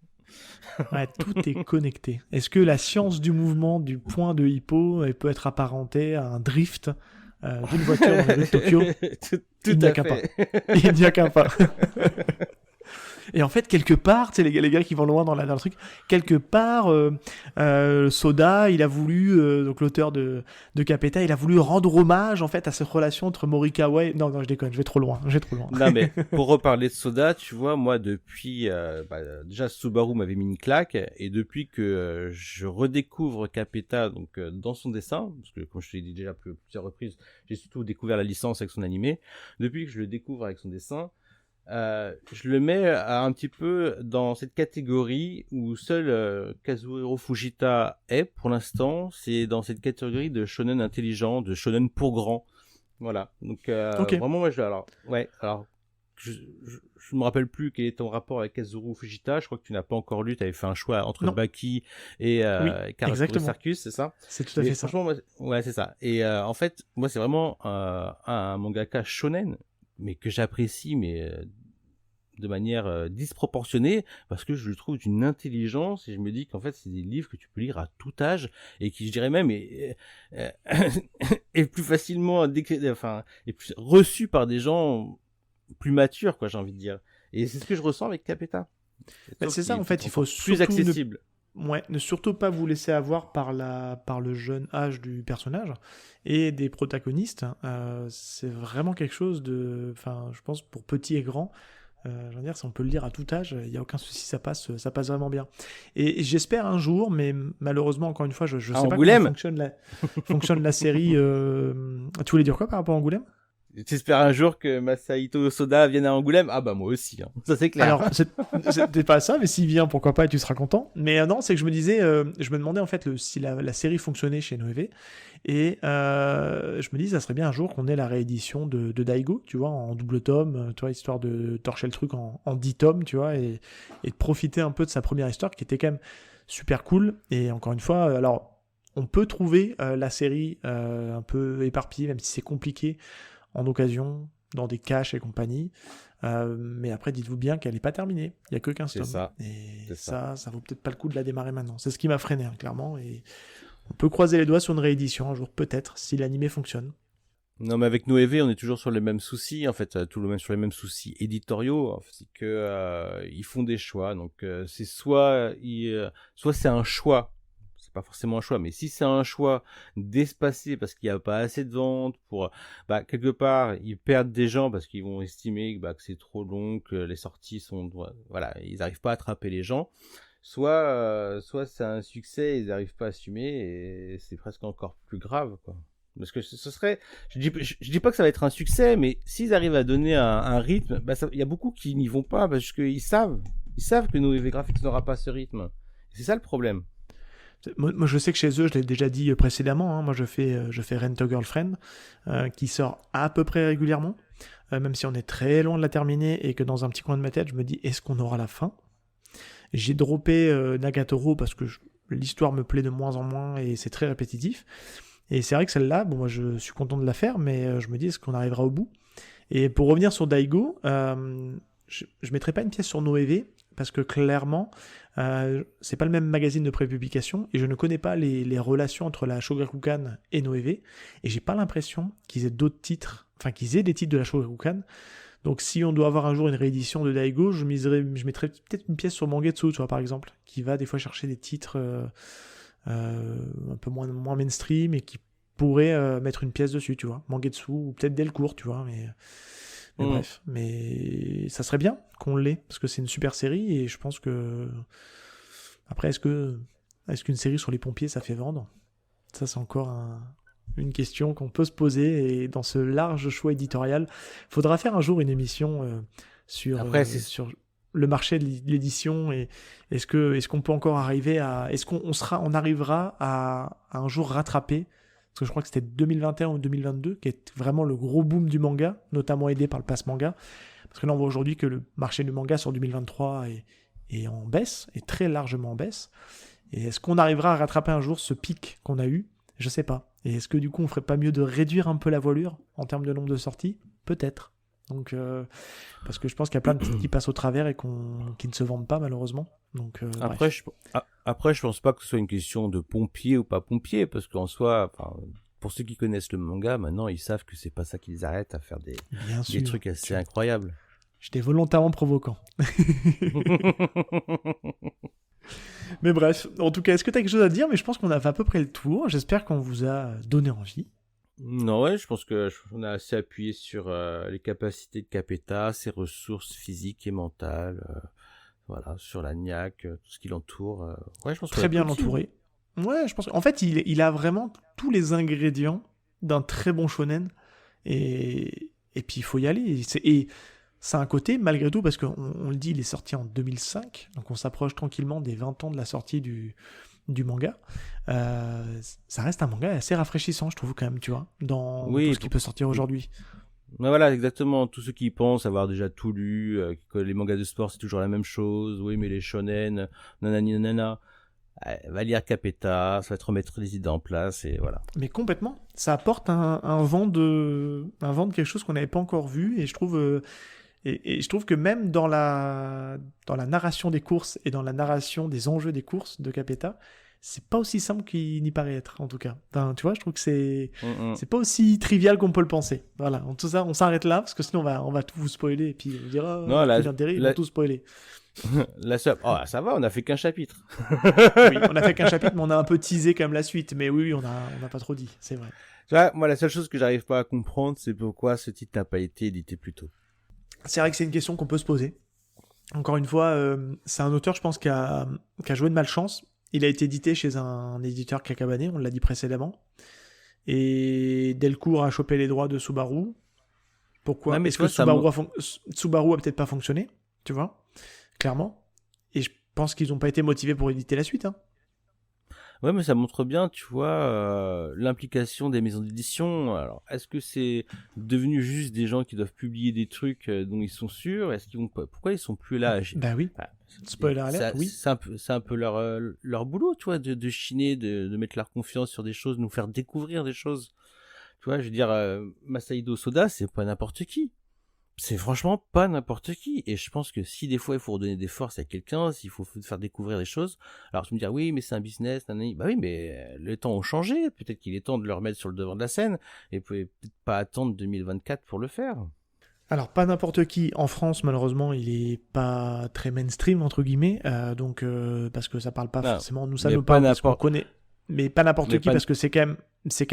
Ouais, tout est connecté. Est-ce que la science du mouvement du point de Hippo peut être apparentée à un drift d'une voiture dans les rues de Tokyo? Il n'y a qu'un pas. Il n'y a qu'un pas. Et en fait, quelque part, tu sais, les gars qui vont loin dans le truc, quelque part, Soda, il a voulu, donc l'auteur de Capeta, il a voulu rendre hommage, en fait, à cette relation entre Morikawa et... Non, je déconne, je vais trop loin. Non, mais pour reparler de Soda, tu vois, moi, depuis, déjà, Subaru m'avait mis une claque, et depuis que je redécouvre Capeta, donc, dans son dessin, parce que, comme je te l'ai dit déjà plusieurs reprises, j'ai surtout découvert la licence avec son animé, depuis que je le découvre avec son dessin, je le mets un petit peu dans cette catégorie où seul Kazuhiro Fujita est pour l'instant. C'est dans cette catégorie de shonen intelligent, de shonen pour grand. Voilà. Donc vraiment moi je me rappelle plus quel est ton rapport avec Kazuhiro Fujita. Je crois que tu n'as pas encore lu. Tu avais fait un choix entre Baki et Karakuri Circus, c'est ça? C'est tout à fait ça. Franchement, ouais, c'est ça. Et en fait, moi c'est vraiment un mangaka shonen, mais que j'apprécie, mais de manière disproportionnée, parce que je le trouve d'une intelligence, et je me dis qu'en fait c'est des livres que tu peux lire à tout âge, et qui, je dirais même, est plus facilement est plus reçu par des gens plus mature, quoi, j'ai envie de dire. Et c'est ce que je ressens avec Capeta. C'est ça, en fait, il faut plus accessible. Ne surtout pas vous laisser avoir par le jeune âge du personnage et des protagonistes. C'est vraiment quelque chose de... Enfin, je pense, pour petit et grand, je veux dire, si on peut le lire à tout âge, il n'y a aucun souci, ça passe vraiment bien. Et j'espère un jour, mais malheureusement, encore une fois, je sais pas comment fonctionne la série. Tu voulais dire quoi par rapport à Angoulême ? J'espère un jour que Masahito Soda vienne à Angoulême. Ah bah moi aussi, hein. Ça c'est clair. Alors, c'était pas ça, mais s'il vient, pourquoi pas, et tu seras content. Mais non, c'est que je me disais, je me demandais en fait si la série fonctionnait chez Noévé, et je me dis, ça serait bien un jour qu'on ait la réédition de Daigo, tu vois, en double tome, tu vois, histoire de torcher le truc en 10 tomes, tu vois, et de profiter un peu de sa première histoire, qui était quand même super cool. Et encore une fois, alors, on peut trouver la série un peu éparpillée, même si c'est compliqué, en occasion, dans des caches et compagnie. Mais après, dites-vous bien qu'elle n'est pas terminée. Il n'y a que 15 tomes. Ça. Et ça vaut peut-être pas le coup de la démarrer maintenant. C'est ce qui m'a freiné, hein, clairement. Et on peut croiser les doigts sur une réédition un jour, peut-être, si l'animé fonctionne. Non, mais avec Noévé, on est toujours sur les mêmes soucis, en fait, sur les mêmes soucis éditoriaux. En fait, c'est que ils font des choix. Donc, c'est soit c'est un choix. C'est pas forcément un choix, mais si c'est un choix d'espacer parce qu'il n'y a pas assez de ventes pour, quelque part, ils perdent des gens parce qu'ils vont estimer que c'est trop long, que les sorties sont, voilà, ils n'arrivent pas à attraper les gens. Soit c'est un succès, ils n'arrivent pas à assumer et c'est presque encore plus grave, quoi. Parce que ce serait, je dis pas que ça va être un succès, mais s'ils arrivent à donner un rythme, il y a beaucoup qui n'y vont pas parce qu'ils savent que Noévé Graphics n'aura pas ce rythme. C'est ça le problème. Moi, je sais que chez eux, je l'ai déjà dit précédemment, hein, moi je fais Rent a Girlfriend, qui sort à peu près régulièrement, même si on est très loin de la terminer et que dans un petit coin de ma tête, je me dis, est-ce qu'on aura la fin ? J'ai droppé Nagatoro parce que l'histoire me plaît de moins en moins et c'est très répétitif. Et c'est vrai que celle-là, bon, moi je suis content de la faire, mais je me dis, est-ce qu'on arrivera au bout ? Et pour revenir sur Daigo, je mettrai pas une pièce sur Noévé, parce que clairement, c'est pas le même magazine de prépublication, et je ne connais pas les relations entre la Shogakukan et Noévé, et j'ai pas l'impression qu'ils aient d'autres titres, enfin qu'ils aient des titres de la Shogakukan. Donc si on doit avoir un jour une réédition de Daigo, je mettrais peut-être une pièce sur Mangetsu, tu vois, par exemple, qui va des fois chercher des titres un peu moins mainstream, et qui pourrait mettre une pièce dessus, tu vois. Mangetsu, ou peut-être Delcourt, tu vois, mais bref, mais ça serait bien qu'on l'ait, parce que c'est une super série, et je pense que... Après, est-ce qu'une série sur les pompiers, ça fait vendre ? Ça, c'est encore une question qu'on peut se poser, et dans ce large choix éditorial, faudra faire un jour une émission sur le marché de l'édition, et est-ce qu'on peut encore arriver à... Est-ce qu'on arrivera à un jour rattraper, parce que je crois que c'était 2021 ou 2022, qui est vraiment le gros boom du manga, notamment aidé par le pass manga, parce que là on voit aujourd'hui que le marché du manga sur 2023 est en baisse, est très largement en baisse, et est-ce qu'on arrivera à rattraper un jour ce pic qu'on a eu ? Je sais pas. Et est-ce que du coup on ferait pas mieux de réduire un peu la voilure en termes de nombre de sorties ? Peut-être. Donc, parce que je pense qu'il y a plein de titres qui passent au travers et qui ne se vendent pas malheureusement. Donc, après, je pense pas que ce soit une question de pompier ou pas pompier, parce qu'en soi, pour ceux qui connaissent le manga, maintenant ils savent que c'est pas ça qui les arrête à faire des trucs assez incroyables. J'étais volontairement provoquant. Mais bref, en tout cas, est-ce que tu as quelque chose à dire ? Mais je pense qu'on a fait à peu près le tour. J'espère qu'on vous a donné envie. Non, ouais, je pense qu'on a assez appuyé sur les capacités de Capeta, ses ressources physiques et mentales, voilà, sur la niaque, tout ce qui l'entoure. Ouais, je pense très bien l'entourer. Ouais, je pense qu'en fait, il a vraiment tous les ingrédients d'un très bon shonen. Et puis, il faut y aller. Et ça a un côté, malgré tout, parce qu'on le dit, il est sorti en 2005, donc on s'approche tranquillement des 20 ans de la sortie du manga. Ça reste un manga assez rafraîchissant, je trouve, quand même, tu vois, dans tout ce qui peut sortir aujourd'hui. Ouais, voilà, exactement. Tous ceux qui pensent avoir déjà tout lu, que les mangas de sport c'est toujours la même chose, oui, mais les shonen, nanani nanana, va lire Capeta, ça va te remettre les idées en place, et voilà. Mais complètement, ça apporte un vent de quelque chose qu'on n'avait pas encore vu, et je trouve... Et je trouve que même dans la narration des courses et dans la narration des enjeux des courses de Capeta, c'est pas aussi simple qu'il n'y paraît être, en tout cas. Enfin, tu vois, je trouve que c'est Mm. pas aussi trivial qu'on peut le penser. Voilà, en tout ça, on s'arrête là, parce que sinon on va tout vous spoiler, et puis on dira, Non, plus d'intérêt, ils vont tout spoiler. la seule... Oh, ça va, on a fait qu'un chapitre. Oui, on a fait qu'un chapitre, mais on a un peu teasé quand même la suite. Mais oui, on a pas trop dit, c'est vrai. Tu vois, moi, la seule chose que j'arrive pas à comprendre, c'est pourquoi ce titre n'a pas été édité plus tôt. C'est vrai que c'est une question qu'on peut se poser. Encore une fois, c'est un auteur, je pense, qui a joué de malchance. Il a été édité chez un éditeur Kakabané, on l'a dit précédemment. Et Delcourt a chopé les droits de Subaru. Pourquoi? Ouais, mais Est-ce tu vois, que Subaru a peut-être pas fonctionné, tu vois, clairement. Et je pense qu'ils n'ont pas été motivés pour éditer la suite. Hein. Ouais, mais ça montre bien, tu vois, l'implication des maisons d'édition. Alors, est-ce que c'est devenu juste des gens qui doivent publier des trucs dont ils sont sûrs? Est-ce qu'ils vont pas... Pourquoi ils sont plus là? Bah oui. Bah, Spoiler alert, oui. C'est un peu leur boulot, tu vois, de chiner, de mettre leur confiance sur des choses, nous faire découvrir des choses. Tu vois, je veux dire, Masahiro Soda, c'est pas n'importe qui. C'est franchement pas n'importe qui. Et je pense que si des fois il faut redonner des forces à quelqu'un, s'il faut faire découvrir des choses, alors tu me dis, oui, mais c'est un business, nanani. Bah oui, mais les temps ont changé. Peut-être qu'il est temps de le remettre sur le devant de la scène. Et vous pouvez peut-être pas attendre 2024 pour le faire. Alors, pas n'importe qui. En France, malheureusement, il est pas très mainstream, entre guillemets. Donc, parce que ça parle pas forcément. Nous, ça nous parle parce qu'on connaît. Mais pas n'importe qui, parce que c'est quand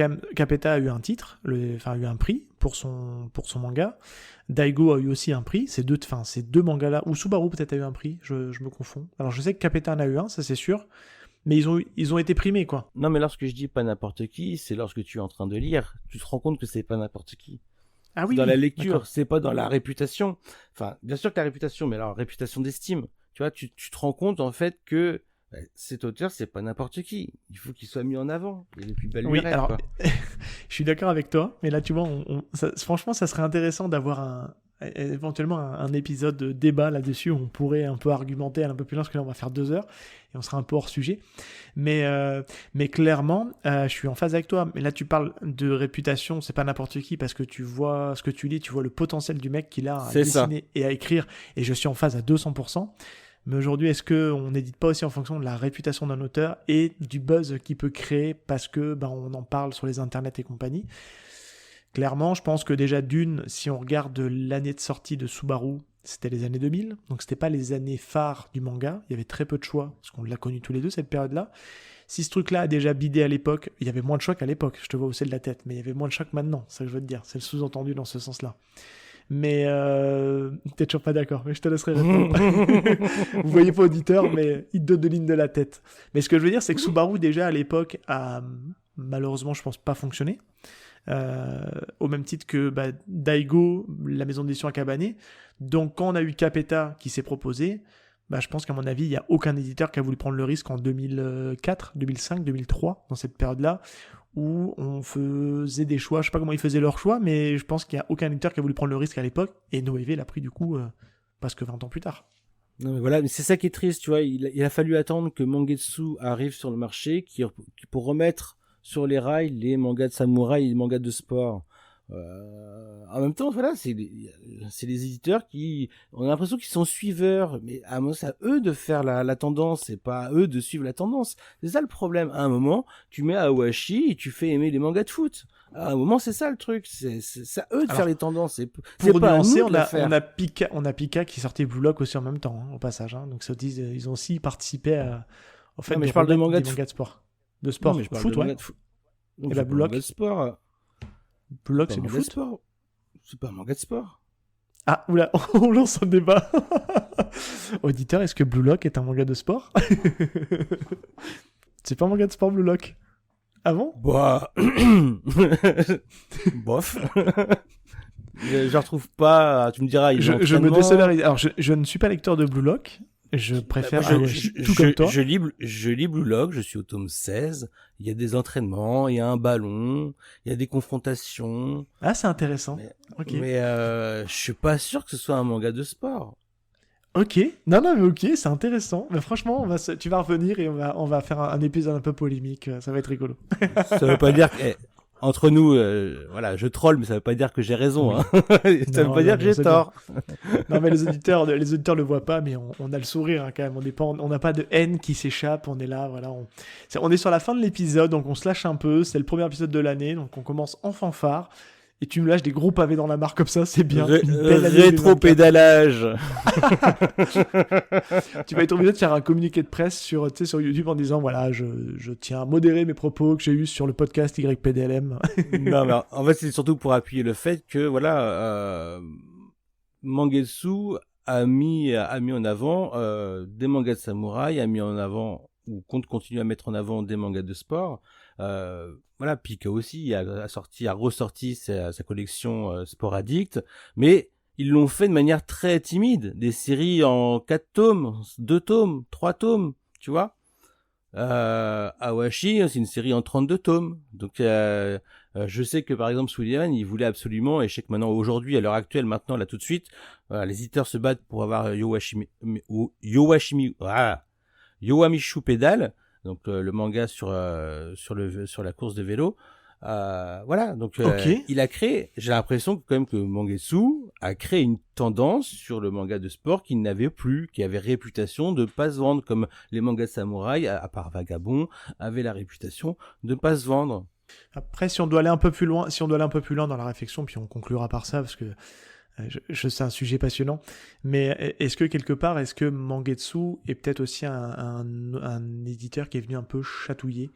même, Capeta a eu un titre, enfin, a eu un prix pour son manga. Daigo a eu aussi un prix. Ces deux mangas-là, ou Subaru peut-être a eu un prix, je me confonds. Alors, je sais que Capeta en a eu un, ça c'est sûr. Mais ils ont été primés, quoi. Non, mais lorsque je dis pas n'importe qui, c'est lorsque tu es en train de lire. Tu te rends compte que c'est pas n'importe qui. Ah oui, dans la lecture, d'accord. C'est pas dans la réputation. Enfin, bien sûr que la réputation, mais alors réputation d'estime. Tu vois, tu te rends compte en fait que cet auteur, c'est pas n'importe qui. Il faut qu'il soit mis en avant. Il est les plus belles Oui, lunettes, alors, quoi. je suis d'accord avec toi, mais là, tu vois, franchement, ça serait intéressant d'avoir éventuellement un épisode de débat là-dessus où on pourrait un peu argumenter un peu plus loin, parce que là, on va faire 2 heures et on sera un peu hors sujet. Mais clairement, je suis en phase avec toi. Mais là, tu parles de réputation, c'est pas n'importe qui, parce que tu vois ce que tu lis, tu vois le potentiel du mec qu'il a à dessiner et à écrire, et je suis en phase à 200%. Mais aujourd'hui, est-ce qu'on n'édite pas aussi en fonction de la réputation d'un auteur et du buzz qu'il peut créer parce que on en parle sur les internets et compagnie? Clairement, je pense que déjà si on regarde l'année de sortie de Subaru, c'était les années 2000, donc c'était pas les années phares du manga, il y avait très peu de choix, parce qu'on l'a connu tous les deux cette période-là. Si ce truc-là a déjà bidé à l'époque, il y avait moins de choix qu'à l'époque, je te vois hausser de la tête, mais il y avait moins de choix que maintenant, c'est ça que je veux te dire, c'est le sous-entendu dans ce sens-là. Mais t'es toujours pas d'accord, mais je te laisserai répondre. Vous voyez pas auditeur, mais il te donne de lignes de la tête. Mais ce que je veux dire, c'est que Subaru déjà à l'époque a malheureusement, je pense, pas fonctionné. Au même titre que Daigo, la maison d'édition Akabané. Donc quand on a eu Capeta qui s'est proposé, je pense qu'à mon avis, il n'y a aucun éditeur qui a voulu prendre le risque en 2004, 2005, 2003, dans cette période-là, où on faisait des choix. Je sais pas comment ils faisaient leurs choix, mais je pense qu'il n'y a aucun éditeur qui a voulu prendre le risque à l'époque, et Noévé l'a pris du coup presque 20 ans plus tard. Non mais voilà, mais c'est ça qui est triste, tu vois. Il a fallu attendre que Mangetsu arrive sur le marché pour remettre sur les rails les mangas de samouraï et les mangas de sport. En même temps, voilà, c'est les éditeurs qui, on a l'impression qu'ils sont suiveurs, mais à moi, c'est à eux de faire la tendance, c'est pas à eux de suivre la tendance. C'est ça le problème. À un moment, tu mets Awashi et tu fais aimer les mangas de foot. À un moment, c'est ça le truc. C'est à eux de faire les tendances. Pour pas nuancer, à nous de le faire. on a Pika qui sortait Blue Lock aussi en même temps, au passage. Hein. Donc ils ont aussi participé au fait mais je parle de mangas de sport. De sport, non, mais je parle foot, de ouais. mangas de foot. Donc, et Blue Lock. De sport. Blue Lock, c'est du foot. Sport. C'est pas un manga de sport. Ah, oula, on lance un débat. Auditeur, est-ce que Blue Lock est un manga de sport? C'est pas un manga de sport, Blue Lock? Ah bon? Bah... Bof. Je retrouve pas... Tu me diras... Je me désolidarise. Alors, je ne suis pas lecteur de Blue Lock. Je préfère tout comme toi. Je lis Blue Lock, je suis au tome 16. Il y a des entraînements, il y a un ballon, il y a des confrontations. Ah, c'est intéressant. Mais je suis pas sûr que ce soit un manga de sport. Ok, non, mais ok, c'est intéressant. Mais franchement, tu vas revenir et on va faire un épisode un peu polémique. Ça va être rigolo. Ça veut pas dire que... entre nous, voilà, je troll, mais ça veut pas dire que j'ai raison. Hein. Ça veut pas dire que j'ai tort. Non, mais les auditeurs le voient pas, mais on a le sourire hein, quand même. On n'a pas de haine qui s'échappe. On est là, voilà. On est sur la fin de l'épisode, donc on se lâche un peu. C'est le premier épisode de l'année, donc on commence en fanfare. Et tu me lâches des gros pavés dans la mare comme ça, c'est bien. Rétro-pédalage. Tu vas être obligé de faire un communiqué de presse sur YouTube en disant voilà, je tiens à modérer mes propos que j'ai eus sur le podcast YPDLM. Non, mais en fait, c'est surtout pour appuyer le fait que voilà, Mangetsu a mis en avant des mangas de samouraï, a mis en avant ou compte continuer à mettre en avant des mangas de sport. Voilà, Pika aussi a ressorti sa collection Sport Addict, mais ils l'ont fait de manière très timide, des séries en 4 tomes, 2 tomes, 3 tomes, tu vois. Awashi, c'est une série en 32 tomes. Donc je sais que par exemple Sullivan, il voulait absolument, et je sais que maintenant aujourd'hui, à l'heure actuelle, maintenant là tout de suite, les éditeurs se battent pour avoir Yowamushu Pedal, donc le manga sur la course de vélo. Voilà, donc il a créé, j'ai l'impression que quand même que Mangetsu a créé une tendance sur le manga de sport qu'il n'avait plus, qui avait réputation de pas se vendre, comme les mangas de samouraï, à part Vagabond, avaient la réputation de pas se vendre. Après, si on doit aller un peu plus loin dans la réflexion, puis on conclura par ça, parce que c'est un sujet passionnant, mais est-ce que Mangetsu est peut-être aussi un éditeur qui est venu un peu chatouiller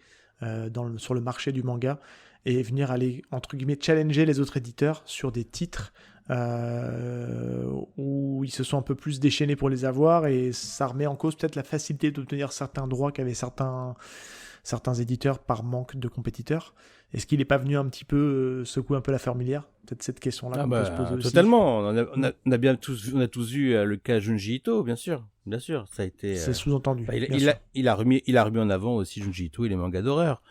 sur le marché du manga et venir aller, entre guillemets, challenger les autres éditeurs sur des titres où ils se sont un peu plus déchaînés pour les avoir, et ça remet en cause peut-être la facilité d'obtenir certains droits qu'avaient certains éditeurs par manque de compétiteurs. Est-ce qu'il n'est pas venu un petit peu secouer un peu la fourmilière ? Peut-être cette question-là qu'on peut se poser aussi. Totalement. On a tous vu le cas Junji Ito, bien sûr. Ça a été. C'est sous-entendu. Il a remis en avant aussi Junji Ito et les mangas d'horreur,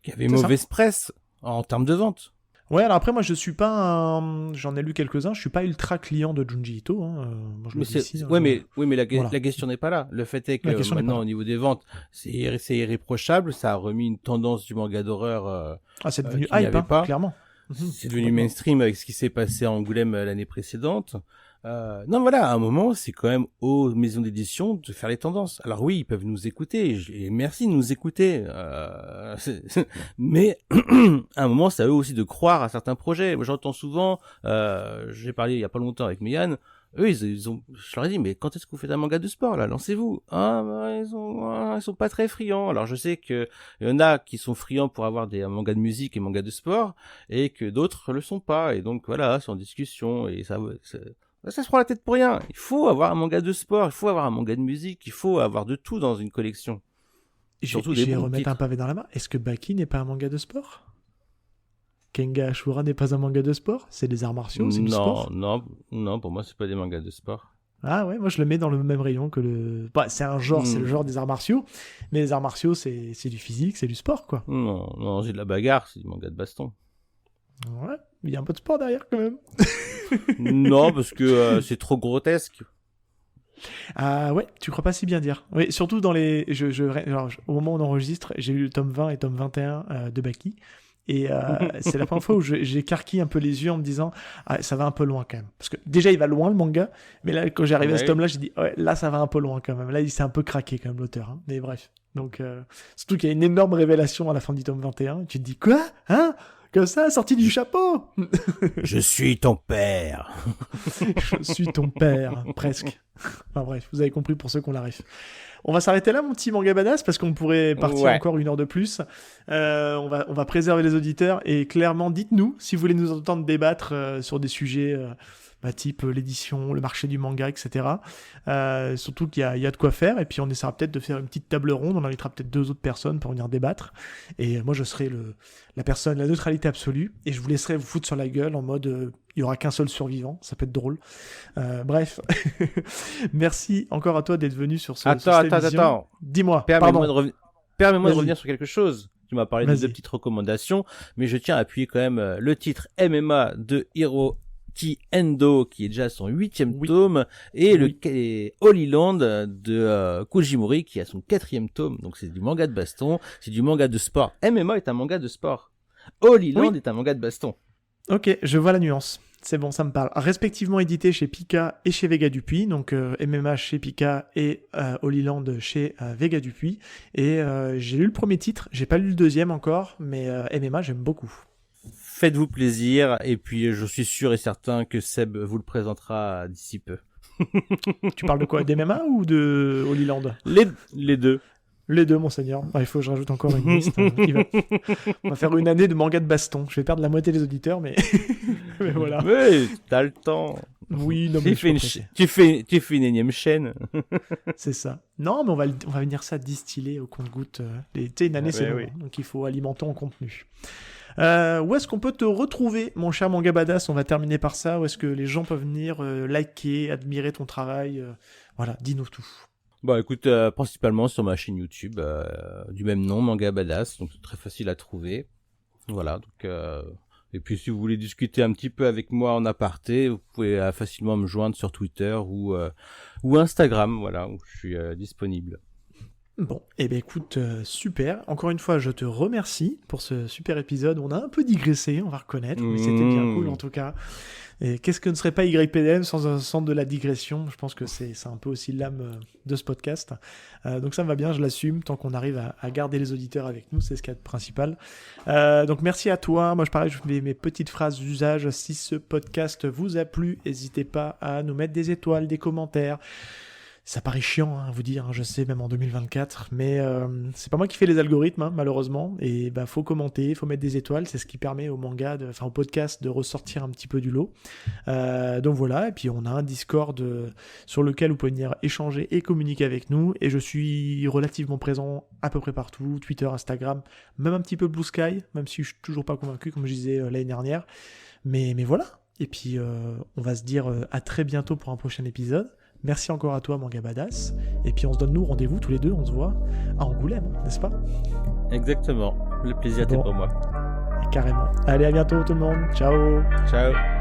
qui avaient mauvaise presse en termes de vente. Ouais, alors après, moi, j'en ai lu quelques-uns, je suis pas ultra client de Junji Ito. Hein. Moi, mais la question n'est pas là. Le fait est que maintenant, au niveau des ventes, c'est irréprochable. Ça a remis une tendance du manga d'horreur. C'est devenu hype, clairement. C'est devenu mainstream avec ce qui s'est passé à Angoulême l'année précédente. Non, voilà, à un moment, c'est quand même aux maisons d'édition de faire les tendances. Alors oui, ils peuvent nous écouter, et merci de nous écouter, mais à un moment, c'est à eux aussi de croire à certains projets. Moi, j'entends souvent, j'ai parlé il y a pas longtemps avec Mégane, eux, je leur ai dit, mais quand est-ce que vous faites un manga de sport, là? Lancez-vous. Ils sont pas très friands. Alors, je sais que il y en a qui sont friands pour avoir des mangas de musique et mangas de sport, et que d'autres le sont pas. Et donc, voilà, c'est en discussion, et ça se prend la tête pour rien. Il faut avoir un manga de sport, il faut avoir un manga de musique, il faut avoir de tout dans une collection. Je vais remettre un pavé dans la main. Est-ce que Baki n'est pas un manga de sport ? Kenga Ashura n'est pas un manga de sport ? C'est des arts martiaux, c'est du sport ? Non, pour moi, c'est pas des mangas de sport. Ah ouais, moi je le mets dans le même rayon que le... c'est un genre, c'est le genre des arts martiaux, mais les arts martiaux, c'est du physique, c'est du sport, quoi. Non, j'ai de la bagarre, c'est du manga de baston. Ouais, mais il y a un peu de sport derrière, quand même. Non, parce que c'est trop grotesque. Ah ouais, tu crois pas si bien dire. Oui, surtout dans les... au moment où on enregistre, j'ai lu le tome 20 et tome 21 de Baki, et c'est la première fois où j'écarquille un peu les yeux en me disant ça va un peu loin quand même. Parce que déjà, il va loin le manga, mais là, quand j'ai arrivé à ce tome-là, j'ai dit ouais, là, ça va un peu loin quand même. Là, il s'est un peu craqué quand même, l'auteur. Hein. Mais bref. Donc, surtout qu'il y a une énorme révélation à la fin du tome 21. Et tu te dis quoi ? Hein ? Comme ça, sorti du chapeau. Je suis ton père. Je suis ton père, presque. Enfin bref, vous avez compris pour ceux qu'on l'arrive. On va s'arrêter là, mon petit manga badass, parce qu'on pourrait partir encore 1 heure de plus. On va préserver les auditeurs, et clairement, dites-nous si vous voulez nous entendre débattre sur des sujets type l'édition, le marché du manga, etc. Surtout qu'il y a de quoi faire, et puis on essaiera peut-être de faire une petite table ronde, on invitera peut-être 2 autres personnes pour venir débattre, et moi je serai la neutralité absolue, et je vous laisserai vous foutre sur la gueule en mode il y aura qu'un seul survivant, ça peut être drôle. Bref, merci encore à toi d'être venu sur cette émission. Attends. Dis-moi, permets-moi de revenir sur quelque chose. Tu m'as parlé de 2 petites recommandations, mais je tiens à appuyer quand même le titre MMA de Hiroki Endo, qui est déjà à son 8e tome, et le Holy Land de Kojimori, qui a son 4e tome. Donc c'est du manga de baston, c'est du manga de sport. MMA est un manga de sport. Holy Land Oui. est un manga de baston. Ok, je vois la nuance. C'est bon, ça me parle. Respectivement édité chez Pika et chez Vega Dupuis, donc MMA chez Pika et Holy Land chez Vega Dupuis. Et j'ai lu le premier titre, j'ai pas lu le deuxième encore, mais MMA j'aime beaucoup. Faites-vous plaisir, et puis je suis sûr et certain que Seb vous le présentera d'ici peu. Tu parles de quoi, d'MMA ou de Holy Land? Les deux. Les deux, monseigneur. Ah, il faut que je rajoute encore une liste. On va faire une année de manga de baston. Je vais perdre la moitié des auditeurs, mais, mais voilà. Ouais, t'as le temps. Oui, non, mais tu fais une énième chaîne. C'est ça. Non, mais on va venir ça distiller au compte-goutte. Tu sais, une année, c'est long, donc il faut alimenter en contenu. Où est-ce qu'on peut te retrouver, mon cher Manga Badass? On va terminer par ça. Où est-ce que les gens peuvent venir liker, admirer ton travail? Voilà, dis-nous tout. Bah écoute, principalement sur ma chaîne YouTube du même nom, Manga Badass, donc c'est très facile à trouver. Voilà, donc et puis si vous voulez discuter un petit peu avec moi en aparté, vous pouvez facilement me joindre sur Twitter ou Instagram, voilà, où je suis disponible. Bon, eh bien écoute, super. Encore une fois, je te remercie pour ce super épisode. On a un peu digressé, on va reconnaître, mais c'était bien cool en tout cas. Et qu'est-ce que ne serait pas YPDM sans un centre de la digression? Je pense que c'est un peu aussi l'âme de ce podcast. Donc ça me va bien, je l'assume, tant qu'on arrive à garder les auditeurs avec nous, c'est ce qu'il y a de principal. Donc merci à toi. Moi, pareil, je fais mes petites phrases d'usage. Si ce podcast vous a plu, n'hésitez pas à nous mettre des étoiles, des commentaires. Ça paraît chiant à vous dire, je sais, même en 2024, mais c'est pas moi qui fais les algorithmes, malheureusement, et faut commenter, faut mettre des étoiles, c'est ce qui permet au manga, au podcast de ressortir un petit peu du lot. Donc voilà, et puis on a un Discord sur lequel vous pouvez venir échanger et communiquer avec nous, et je suis relativement présent à peu près partout, Twitter, Instagram, même un petit peu Blue Sky, même si je suis toujours pas convaincu, comme je disais l'année dernière, mais voilà. Et puis on va se dire à très bientôt pour un prochain épisode. Merci encore à toi, Manga Badass. Et puis on se donne nous rendez-vous tous les deux, on se voit à Angoulême, n'est-ce pas? Exactement. Le plaisir était pour moi. Carrément. Allez, à bientôt tout le monde. Ciao. Ciao.